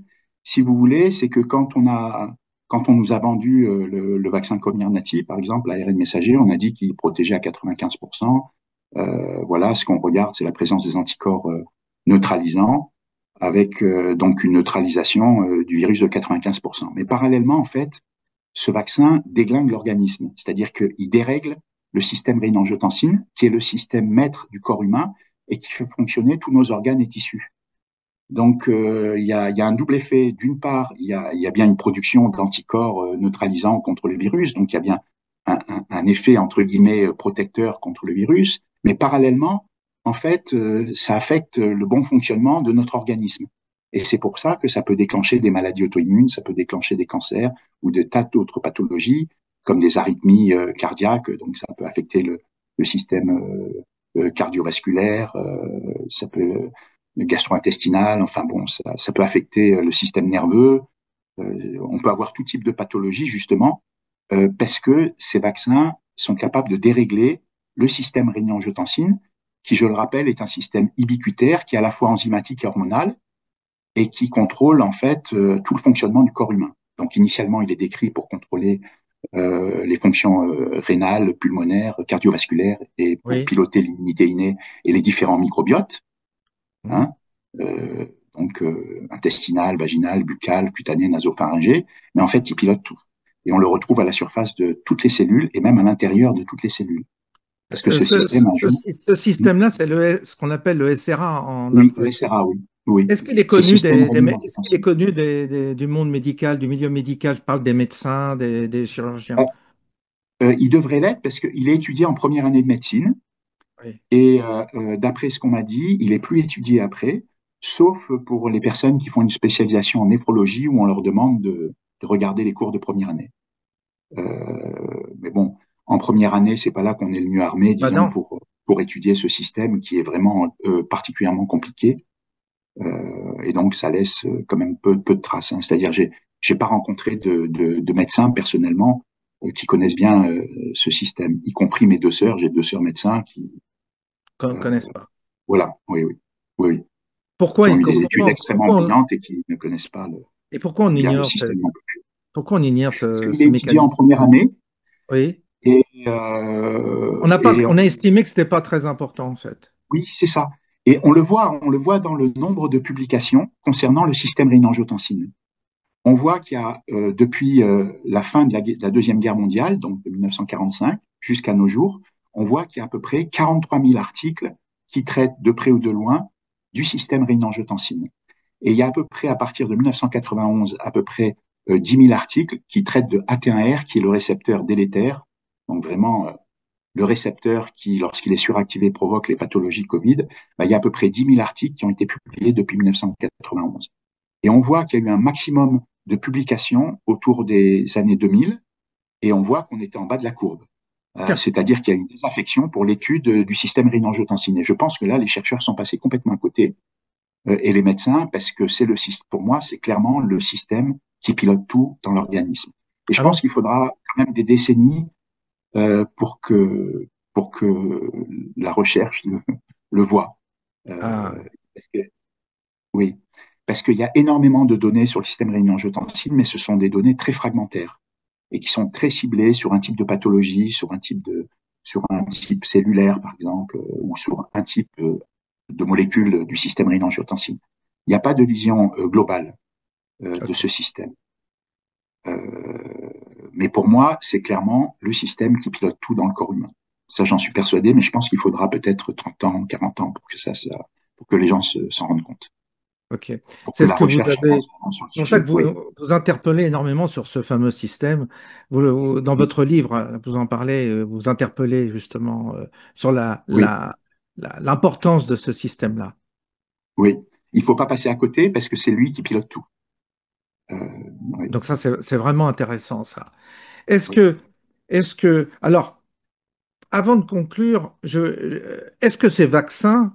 si vous voulez, c'est que quand on nous a vendu le vaccin Comirnaty, par exemple, l'ARN messager, on a dit qu'il protégeait à 95%. Voilà, ce qu'on regarde, c'est la présence des anticorps neutralisants avec donc une neutralisation du virus de 95%. Mais parallèlement, en fait, ce vaccin déglingue l'organisme, c'est-à-dire qu'il dérègle le système rénine-angiotensine, qui est le système maître du corps humain et qui fait fonctionner tous nos organes et tissus. Donc, il y a un double effet. D'une part, il y a bien une production d'anticorps neutralisants contre le virus, donc il y a bien un effet, entre guillemets, protecteur contre le virus, mais parallèlement, en fait, ça affecte le bon fonctionnement de notre organisme. Et c'est pour ça que ça peut déclencher des maladies auto-immunes, ça peut déclencher des cancers ou des tas d'autres pathologies, comme des arythmies cardiaques, donc ça peut affecter le système cardiovasculaire, ça peut gastro-intestinale, enfin bon, ça peut affecter le système nerveux. On peut avoir tout type de pathologie justement parce que ces vaccins sont capables de dérégler le système rénine-angiotensine, qui, je le rappelle, est un système ubiquitaire qui est à la fois enzymatique et hormonal et qui contrôle en fait tout le fonctionnement du corps humain. Donc initialement, il est décrit pour contrôler les fonctions rénales, pulmonaires, cardiovasculaires et pour Oui. piloter l'immunité innée et les différents microbiotes. Mhm. Hein, donc intestinal, vaginal, buccal, cutané, nasopharyngé, mais en fait, il pilote tout. Et on le retrouve à la surface de toutes les cellules et même à l'intérieur de toutes les cellules. Parce que ce système, un jour, Ce système-là, c'est ce qu'on appelle le SRA en oui, le après. SRA, oui, oui, Est-ce qu'il est ce connu système est-ce qu'il est rénine-angiotensine. connu du monde médical, du milieu médical? Je parle des médecins, des chirurgiens. Il devrait l'être parce qu'il est étudié en première année de médecine Oui. et d'après ce qu'on m'a dit, il est plus étudié après, sauf pour les personnes qui font une spécialisation en néphrologie où on leur demande de regarder les cours de première année. Mais bon, en première année, c'est pas là qu'on est le mieux armé, Bah disons, non. pour étudier ce système qui est vraiment particulièrement compliqué. Et donc, ça laisse quand même peu de traces. Hein. C'est-à-dire, j'ai pas rencontré de médecins personnellement qui connaissent bien ce système, y compris mes deux sœurs. J'ai deux sœurs médecins qui, Qu'on ne euh, connaisse pas. voilà, oui, oui, oui, oui, Pourquoi, qui ont eu des études extrêmement pourquoi brillantes et qui ne connaissent pas et pourquoi on bien le ignore système non plus. pourquoi on ignore Parce qu'il ce est étudié en mécanisme? première année Oui. et, et On a estimé que c'était pas très important, en fait. oui, c'est ça. Et on le voit dans le nombre de publications concernant le système rénine-angiotensine. On voit qu'il y a, depuis la fin de la Deuxième Guerre mondiale, donc de 1945 jusqu'à nos jours, on voit qu'il y a à peu près 43 000 articles qui traitent de près ou de loin du système rénine-angiotensine. Et il y a à peu près, à partir de 1991, à peu près 10 000 articles qui traitent de AT1R, qui est le récepteur délétère, donc vraiment le récepteur qui, lorsqu'il est suractivé, provoque les pathologies Covid. Ben, il y a à peu près 10 000 articles qui ont été publiés depuis 1991. Et on voit qu'il y a eu un maximum de publications autour des années 2000 et on voit qu'on était en bas de la courbe. Tiens, C'est-à-dire qu'il y a une désaffection pour l'étude du système rénine-angiotensine. Et je pense que là, les chercheurs sont passés complètement à côté et les médecins, parce que c'est le système, pour moi, c'est clairement le système qui pilote tout dans l'organisme. Et je ah pense bon? qu'il faudra quand même des décennies pour que la recherche le voit. Ah, Parce que, oui, parce qu'il y a énormément de données sur le système rénine-angiotensine, mais ce sont des données très fragmentaires et qui sont très ciblées sur un type de pathologie, sur un type cellulaire, par exemple, ou sur un type de molécules du système rénine-angiotensine. Il n'y a pas de vision globale de ok. ce système. Mais pour moi, c'est clairement le système qui pilote tout dans le corps humain. Ça, j'en suis persuadé, mais je pense qu'il faudra peut-être 30 ans, 40 ans pour que pour que les gens s'en rendent compte, Ok. pour que C'est ce la que vous recherche avez. avance vraiment sur le C'est pour ça sujet. que Oui, vous interpellez énormément sur ce fameux système. Dans oui, votre livre, vous en parlez, vous interpellez justement sur oui, l'importance de ce système-là. oui. Il ne faut pas passer à côté parce que c'est lui qui pilote tout. Oui, Donc ça, c'est vraiment intéressant, ça. Est-ce oui, que, alors, avant de conclure, est-ce que ces vaccins,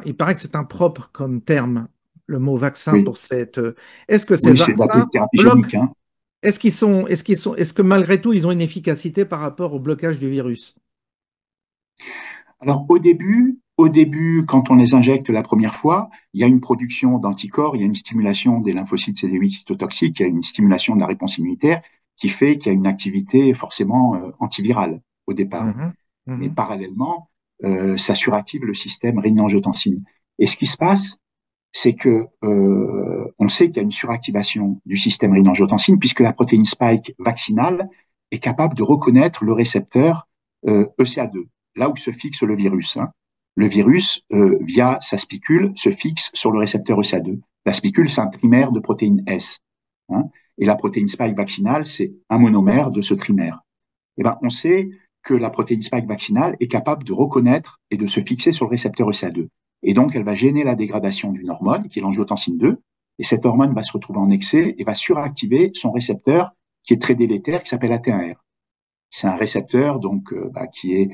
il paraît que c'est impropre comme terme, le mot vaccin oui. pour est-ce que ces Oui, c'est de la vaccins thérapie bloquent, génique, hein. est-ce que malgré tout, ils ont une efficacité par rapport au blocage du virus? Alors, au début, quand on les injecte la première fois, il y a une production d'anticorps, il y a une stimulation des lymphocytes CD8 cytotoxiques, il y a une stimulation de la réponse immunitaire qui fait qu'il y a une activité forcément antivirale au départ. Mhm, Mais mhm, parallèlement, ça suractive le système rénine-angiotensine. Et ce qui se passe, c'est que on sait qu'il y a une suractivation du système rénine-angiotensine puisque la protéine spike vaccinale est capable de reconnaître le récepteur ECA2, là où se fixe le virus, hein. Le virus, via sa spicule, se fixe sur le récepteur ECA2. La spicule, c'est un trimère de protéine S, hein, et la protéine spike vaccinale, c'est un monomère de ce trimère. Eh ben, on sait que la protéine spike vaccinale est capable de reconnaître et de se fixer sur le récepteur ECA2. Et donc, elle va gêner la dégradation d'une hormone, qui est l'angiotensine 2, et cette hormone va se retrouver en excès et va suractiver son récepteur qui est très délétère, qui s'appelle AT1R. C'est un récepteur donc qui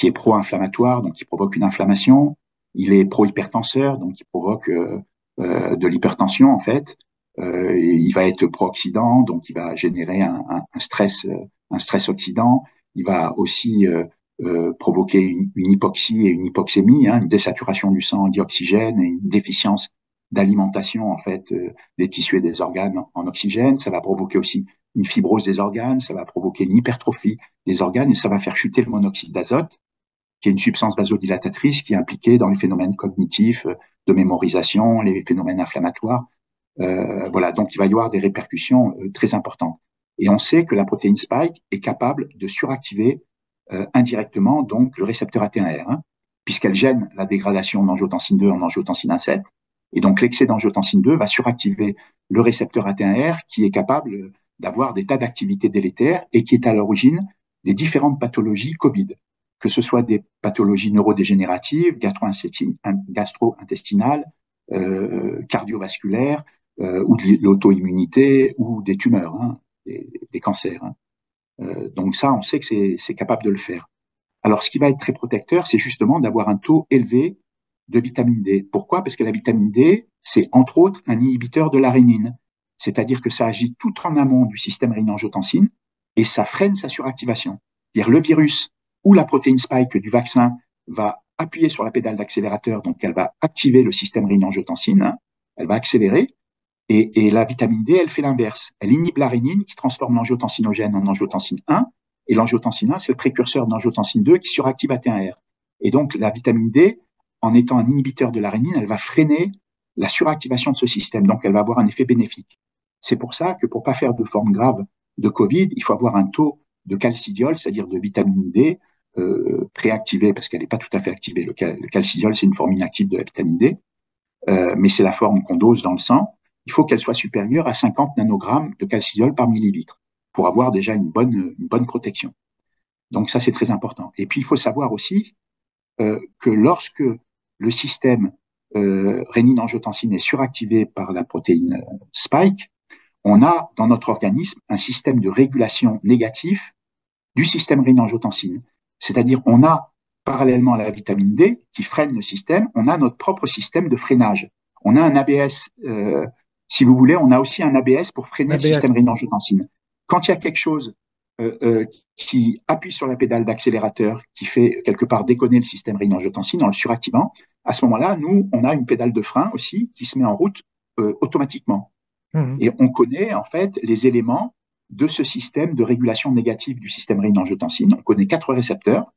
est pro-inflammatoire, donc qui provoque une inflammation. Il est pro-hypertenseur, donc qui provoque de l'hypertension en fait. Il va être pro-oxydant, donc il va générer un stress oxydant. Il va aussi provoquer une hypoxie et une hypoxémie, hein, une désaturation du sang en dioxygène et une déficience d'alimentation en fait des tissus et des organes en oxygène. Ça va provoquer aussi une fibrose des organes, ça va provoquer une hypertrophie des organes et ça va faire chuter le monoxyde d'azote, qui est une substance vasodilatatrice qui est impliquée dans les phénomènes cognitifs, de mémorisation, les phénomènes inflammatoires. Voilà, donc il va y avoir des répercussions très importantes. Et on sait que la protéine spike est capable de suractiver indirectement donc le récepteur AT1R, hein, puisqu'elle gêne la dégradation d'angiotensine 2 en angiotensine 1,7. Et donc l'excès d'angiotensine 2 va suractiver le récepteur AT1R qui est capable d'avoir des tas d'activités délétères et qui est à l'origine des différentes pathologies Covid, que ce soit des pathologies neurodégénératives, gastro-intestinales, cardiovasculaires, ou de l'auto-immunité, ou des tumeurs, hein, des cancers, hein. Donc ça, on sait que c'est capable de le faire. Alors, ce qui va être très protecteur, c'est justement d'avoir un taux élevé de vitamine D. Pourquoi? Parce que la vitamine D, c'est entre autres un inhibiteur de la rénine. C'est-à-dire que ça agit tout en amont du système rénine-angiotensine et ça freine sa suractivation. C'est-à-dire le virus ou la protéine spike du vaccin va appuyer sur la pédale d'accélérateur, donc elle va activer le système rénine-angiotensine, hein, elle va accélérer, et la vitamine D, elle fait l'inverse. Elle inhibe la rénine qui transforme l'angiotensinogène en angiotensine 1. Et l'angiotensine 1, c'est le précurseur d'angiotensine 2 qui suractive AT1R. Et donc, la vitamine D, en étant un inhibiteur de la rénine, elle va freiner la suractivation de ce système. Donc, elle va avoir un effet bénéfique. C'est pour ça que pour ne pas faire de forme grave de Covid, il faut avoir un taux de calcidiol, c'est-à-dire de vitamine D, préactivé, parce qu'elle n'est pas tout à fait activée. Le calcidiol, c'est une forme inactive de la vitamine D, mais c'est la forme qu'on dose dans le sang. Il faut qu'elle soit supérieure à 50 nanogrammes de calcidiol par millilitre pour avoir déjà une bonne protection. Donc ça, c'est très important. Et puis, il faut savoir aussi que lorsque le système rénine-angiotensine est suractivé par la protéine spike, on a dans notre organisme un système de régulation négatif du système rénine-angiotensine. C'est-à-dire, on a, parallèlement à la vitamine D, qui freine le système, on a notre propre système de freinage. On a un ABS, si vous voulez, on a aussi un ABS pour freiner le système ABS. rénine-angiotensine. Quand il y a quelque chose qui appuie sur la pédale d'accélérateur, qui fait quelque part déconner le système rénine-angiotensine en le suractivant, à ce moment-là, nous, on a une pédale de frein aussi qui se met en route automatiquement. Mhm. Et on connaît en fait les éléments de ce système de régulation négative du système rénine-angiotensine. On connaît 4 récepteurs.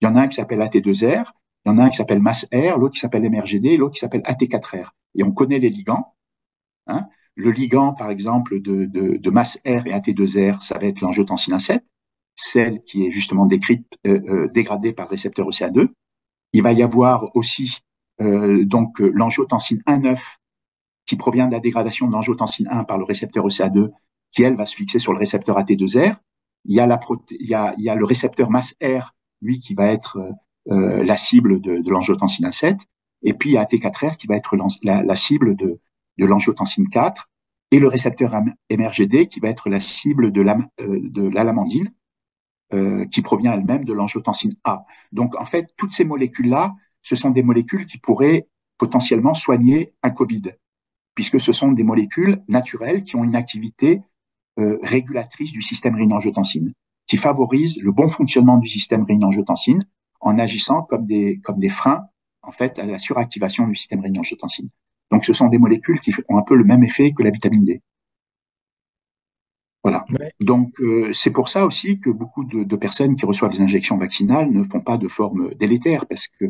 Il y en a un qui s'appelle AT2R, il y en a un qui s'appelle MASR, l'autre qui s'appelle MRGD, et l'autre qui s'appelle AT4R. Et on connaît les ligands, hein. Le ligand, par exemple, de MASR et AT2R, ça va être l'angiotensine 1,7. celle qui est justement décrite, dégradée par le récepteur ECA2. Il va y avoir aussi l'angiotensine 1,9 qui provient de la dégradation de l'angiotensine 1 par le récepteur ECA2, qui, elle, va se fixer sur le récepteur AT2R. Il y a le récepteur MAS-R, lui, qui va être la cible de l'angiotensine 1,7. Et puis, il y a AT4R qui va être la cible de l'angiotensine 4. Et le récepteur MRGD qui va être la cible de l'alamandine, qui provient elle-même de l'angiotensine A. Donc, en fait, toutes ces molécules-là, ce sont des molécules qui pourraient potentiellement soigner un Covid, puisque ce sont des molécules naturelles qui ont une activité régulatrice du système rénine-angiotensine, qui favorise le bon fonctionnement du système rénine-angiotensine en agissant comme des freins, en fait, à la suractivation du système rénine-angiotensine. Donc, ce sont des molécules qui ont un peu le même effet que la vitamine D. Voilà. Ouais. Donc, c'est pour ça aussi que beaucoup de personnes qui reçoivent des injections vaccinales ne font pas de forme délétère, parce que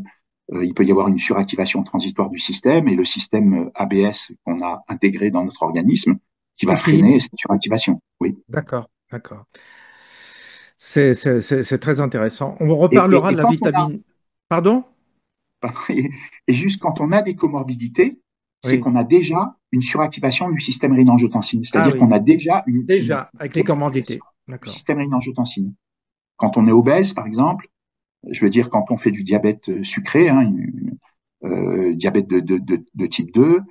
il peut y avoir une suractivation transitoire du système et le système ABS qu'on a intégré dans notre organisme qui va Équilibre. freiner cette suractivation. Oui. D'accord, d'accord. C'est très intéressant. On Et, et, reparlera de et la quand on a, vitamine. Pardon? et juste quand on a des comorbidités, c'est Oui. qu'on a déjà une suractivation du système rénine-angiotensine, Ah c'est-à-dire oui, qu'on a déjà une déjà, avec les suractivation commandités. du D'accord. système rénine-angiotensine. Quand on est obèse, par exemple, je veux dire, quand on fait du diabète sucré, hein, diabète de type 2,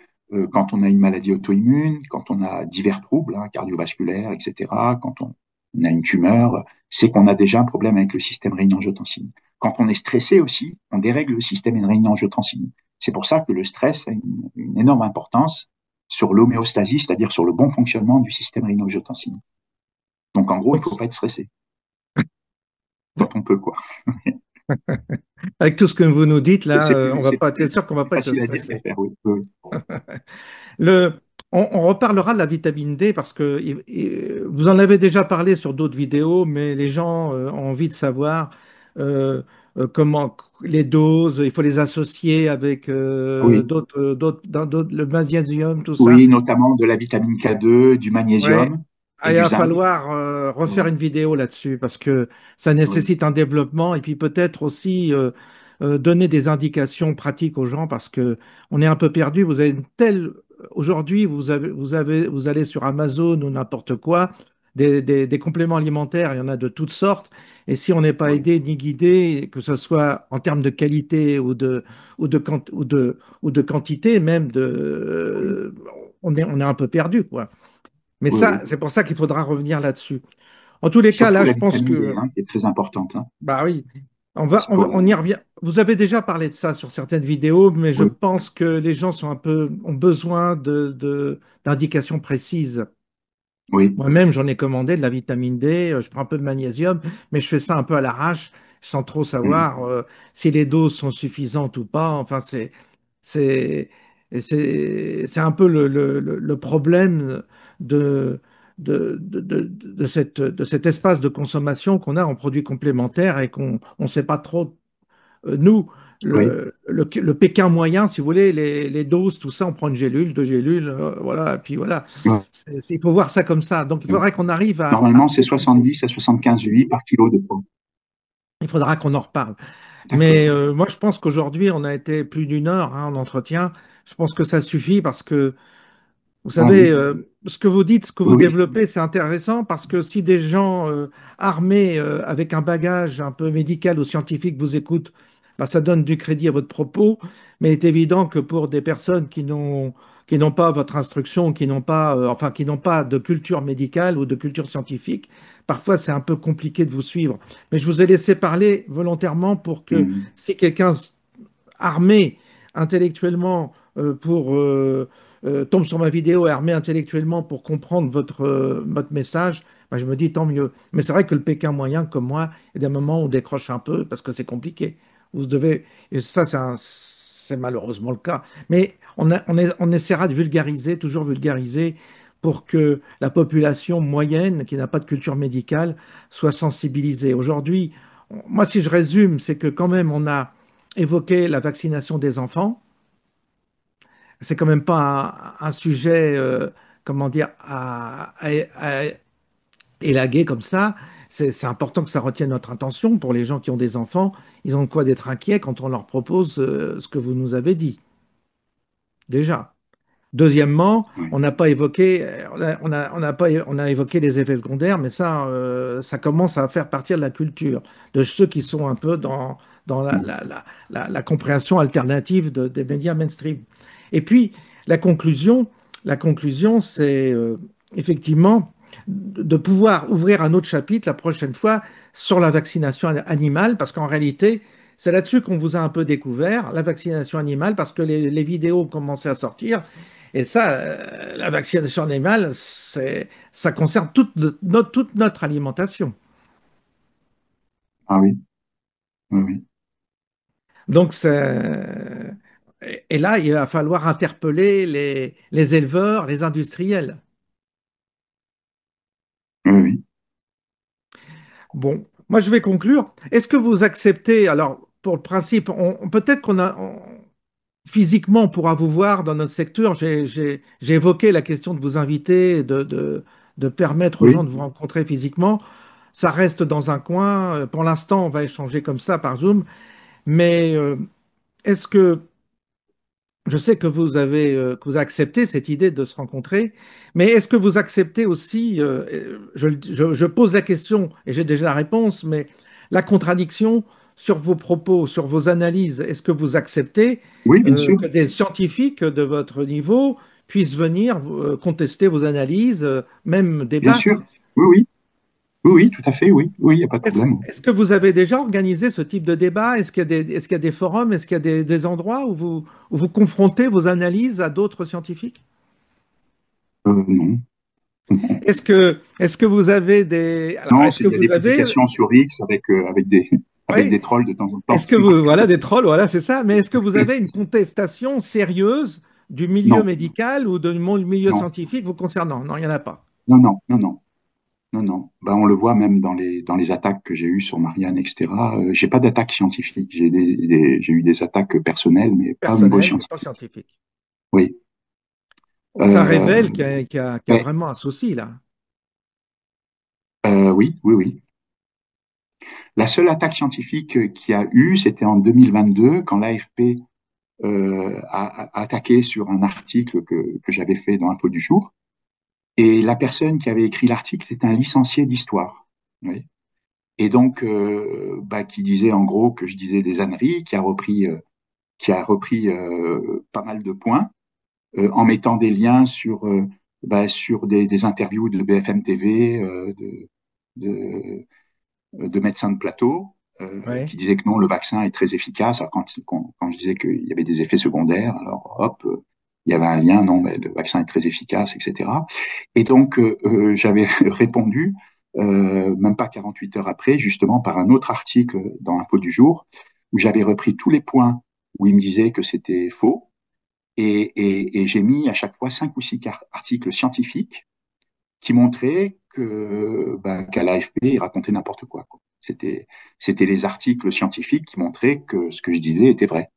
quand on a une maladie auto-immune, quand on a divers troubles hein, cardiovasculaires, etc., quand on a une tumeur, c'est qu'on a déjà un problème avec le système rénine-angiotensine. Quand on est stressé aussi, on dérègle le système rénine-angiotensine. C'est pour ça que le stress a une énorme importance sur l'homéostasie, c'est-à-dire sur le bon fonctionnement du système rénine-angiotensine. Donc en gros, il ne Donc, faut pas être stressé quand on peut, quoi. avec tout ce que vous nous dites là, C'est on plus, va c'est pas, c'est plus, sûr qu'on va plus pas être facile à dire qu'à stressé. faire, oui. Oui, Le, on reparlera de la vitamine D parce que vous en avez déjà parlé sur d'autres vidéos, mais les gens ont envie de savoir euh, comment les doses, il faut les associer avec oui, le magnésium, tout ça. oui, notamment de la vitamine K2, du Ouais. magnésium Ah, et il du va zinc. falloir refaire Ouais, une vidéo là-dessus parce que ça oui, nécessite un développement et puis peut-être aussi donner des indications pratiques aux gens parce que on est un peu perdu. Vous avez une telle aujourd'hui, vous allez sur Amazon ou n'importe quoi, des compléments alimentaires, il y en a de toutes sortes. Et si on n'est pas oui, aidé ni guidé, que ce soit en termes de qualité ou de quantité même oui, on est un peu perdu, quoi. Mais oui, ça, oui. c'est pour ça qu'il faudra revenir là-dessus. En tous les cas, Surtout là, la je pense vitamine D, que, hein, qui est très importante, hein. bah oui, C'est pour on y revient. Vous avez déjà parlé de ça sur certaines vidéos, mais je oui, pense que les gens ont besoin d'indications précises. oui, Moi-même, j'en ai commandé de la vitamine D, je prends un peu de magnésium, mais je fais ça un peu à l'arrache, sans trop mhm, savoir si les doses sont suffisantes ou pas. Enfin, c'est, c'est un peu le problème de, de cet espace de consommation qu'on a en produits complémentaires et qu'on ne sait pas trop. Nous, oui, le Pékin moyen, si vous voulez, les doses, tout ça, on prend une gélule, deux gélules, voilà, et puis voilà. ouais, Il faut voir ça comme ça. Donc, il ouais. faudrait qu'on arrive à Normalement, c'est préciser. 70 à 75 UI par kilo de poids. Il faudra qu'on en reparle. Mais D'accord. moi, je pense qu'aujourd'hui, on a été plus d'une heure hein, en entretien. Je pense que ça suffit parce que vous Ah savez, oui, ce que vous dites, ce que vous oui, développez, c'est intéressant parce que si des gens armés avec un bagage un peu médical ou scientifique vous écoutent, bah, ça donne du crédit à votre propos. Mais il est évident que pour des personnes qui n'ont pas votre instruction, qui n'ont pas, enfin, qui n'ont pas de culture médicale ou de culture scientifique, parfois c'est un peu compliqué de vous suivre. Mais je vous ai laissé parler volontairement pour que mhm, si quelqu'un armé intellectuellement tombe sur ma vidéo et armé intellectuellement pour comprendre votre message, bah, je me dis tant mieux. Mais c'est vrai que le Pékin moyen, comme moi, il y a des moments où on décroche un peu parce que c'est compliqué. Vous devez, et ça, c'est malheureusement le cas. Mais on essaiera de vulgariser, toujours vulgariser, pour que la population moyenne, qui n'a pas de culture médicale, soit sensibilisée. Aujourd'hui, moi, si je résume, c'est que quand même, on a évoqué la vaccination des enfants. C'est quand même pas un sujet, comment dire, à élaguer comme ça. c'est important que ça retienne notre attention pour les gens qui ont des enfants. Ils ont de quoi d'être inquiets quand on leur propose ce que vous nous avez dit, déjà. Deuxièmement, oui, on n'a pas évoqué, on n'a pas, on a évoqué les effets secondaires, mais ça commence à faire partie de la culture de ceux qui sont un peu dans bon, la compréhension alternative des médias mainstream. Et puis, la conclusion, la conclusion, c'est effectivement de pouvoir ouvrir un autre chapitre la prochaine fois sur la vaccination animale, parce qu'en réalité, c'est là-dessus qu'on vous a un peu découvert, la vaccination animale, parce que les vidéos ont commencé à sortir. Et ça, la vaccination animale, ça concerne toute notre alimentation. ah oui, oui, oui, Donc, et là, il va falloir interpeller les éleveurs, les industriels. oui, oui. Bon, moi, je vais conclure. Est-ce que vous acceptez, alors, pour le principe, peut-être physiquement, on pourra vous voir dans notre secteur. J'ai évoqué la question de vous inviter, de permettre aux gens Oui, de vous rencontrer physiquement. Ça reste dans un coin. Pour l'instant, on va échanger comme ça par Zoom. Mais est-ce que je sais que vous acceptez cette idée de se rencontrer, mais est-ce que vous acceptez aussi, je pose la question et j'ai déjà la réponse, mais la contradiction sur vos propos, sur vos analyses, est-ce que vous acceptez oui, bien sûr, que des scientifiques de votre niveau puissent venir contester vos analyses, même bien sûr. débattre? Oui, oui, oui, oui, tout à fait, oui, oui, il n'y a pas de Est-ce, problème. est-ce que vous avez déjà organisé ce type de débat? Est-ce qu'il y a des forums? Est-ce qu'il y a des endroits où vous confrontez vos analyses à d'autres scientifiques? Non, non, Est-ce que vous avez des... Alors, non, est-ce que il y a des vous avez... publications sur X avec Oui, des trolls de temps en est-ce temps. que vous... Voilà, des trolls, voilà, c'est ça. Mais est-ce que vous avez une contestation sérieuse du milieu Non, médical ou du milieu non, scientifique vous concernant? Non, il n'y en a pas. non, non, non, non. Non, non. Ben, on le voit même dans les attaques que j'ai eues sur Marianne, etc. J'ai pas d'attaque scientifique. J'ai eu des attaques personnelles, mais pas au niveau Personnel, mais pas scientifique. scientifique. Oui. Ça Euh, révèle qu'il y a mais, vraiment un souci, là. oui, oui, oui. La seule attaque scientifique qu'il y a eu, c'était en 2022, quand l'AFP a attaqué sur un article que j'avais fait dans Info du jour. Et la personne qui avait écrit l'article était un licencié d'histoire. Oui. Et donc, bah, qui disait en gros que je disais des âneries, qui a repris pas mal de points en mettant des liens sur, bah, sur des interviews de BFM TV, de médecins de plateau, Oui. qui disaient que non, le vaccin est très efficace. Alors, quand je disais qu'il y avait des effets secondaires, alors hop, il y avait un lien, non, mais le vaccin est très efficace, etc. Et donc, j'avais répondu, même pas 48 heures après, justement par un autre article dans Info du jour, où j'avais repris tous les points où il me disait que c'était faux, et j'ai mis à chaque fois 5 ou 6 articles scientifiques qui montraient que ben, qu'à l'AFP, ils racontaient n'importe quoi, quoi. C'était les articles scientifiques qui montraient que ce que je disais était vrai.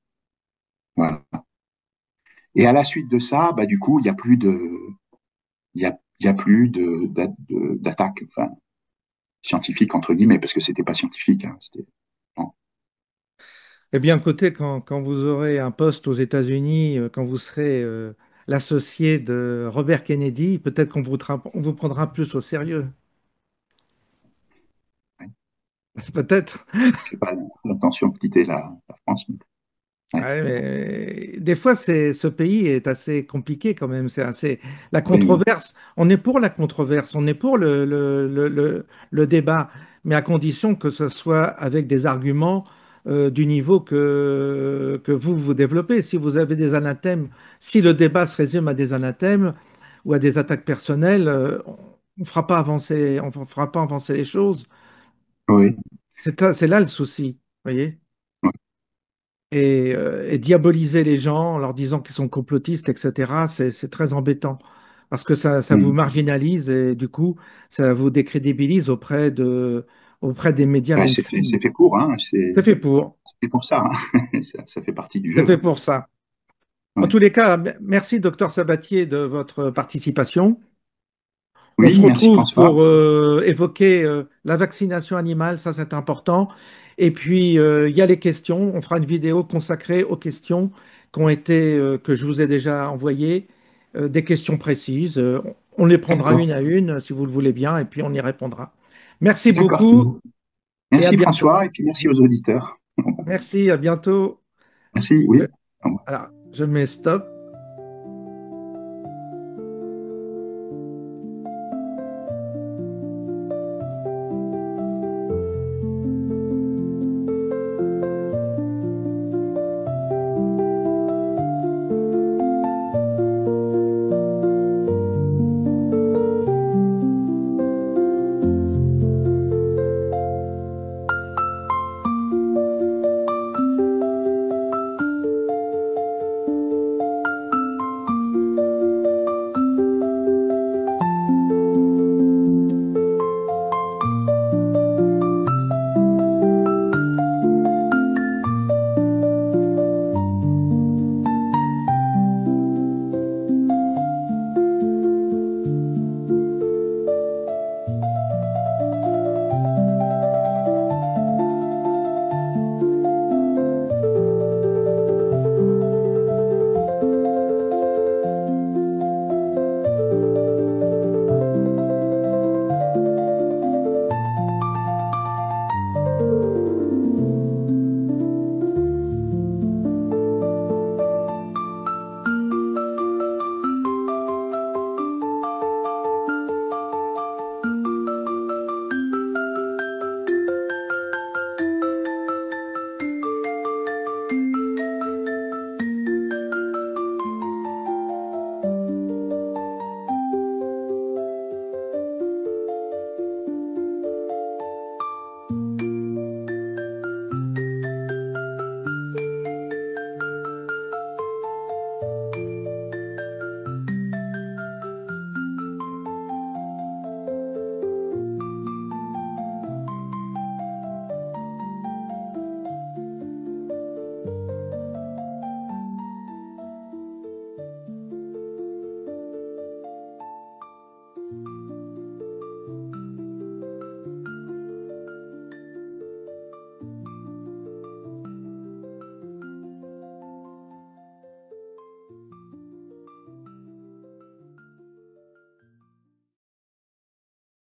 Voilà. Et à la suite de ça, bah, du coup, il y a plus d'attaques, enfin, scientifiques, entre guillemets, parce que c'était pas scientifique, hein, non. Eh bien, écoutez, quand vous aurez un poste aux États-Unis, quand vous serez l'associé de Robert Kennedy, peut-être on vous prendra plus au sérieux. Ouais. Peut-être. J'ai pas l'intention de quitter la France, mais, ouais. Ouais, mais des fois, ce pays est assez compliqué quand même. C'est assez la Oui, oui, controverse. On est pour la controverse, on est pour le débat, mais à condition que ce soit avec des arguments du niveau que vous développez. Si vous avez des anathèmes, si le débat se résume à des anathèmes ou à des attaques personnelles, on ne fera pas avancer, on fera pas avancer les choses. oui, C'est là le souci, voyez? oui, Et diaboliser les gens en leur disant qu'ils sont complotistes, etc., c'est très embêtant parce que ça vous oui. marginalise et du coup, ça vous décrédibilise auprès des médias Bah, mainstream. c'est fait pour, hein, C'est fait pour. c'est fait pour ça, hein. Ça fait partie du C'est jeu, fait hein. pour ça. En Ouais. tous les cas, merci, docteur Sabatier, de votre participation. On se Oui, merci retrouve François. pour évoquer la vaccination animale, ça c'est important. Et puis il y a les questions. On fera une vidéo consacrée aux questions que je vous ai déjà envoyées, des questions précises. On les prendra D'accord. une à une, si vous le voulez bien, et puis on y répondra. Merci D'accord. beaucoup et à Merci bientôt. François et puis merci aux auditeurs. Merci, à bientôt. Merci, Euh, oui. Alors, je mets stop.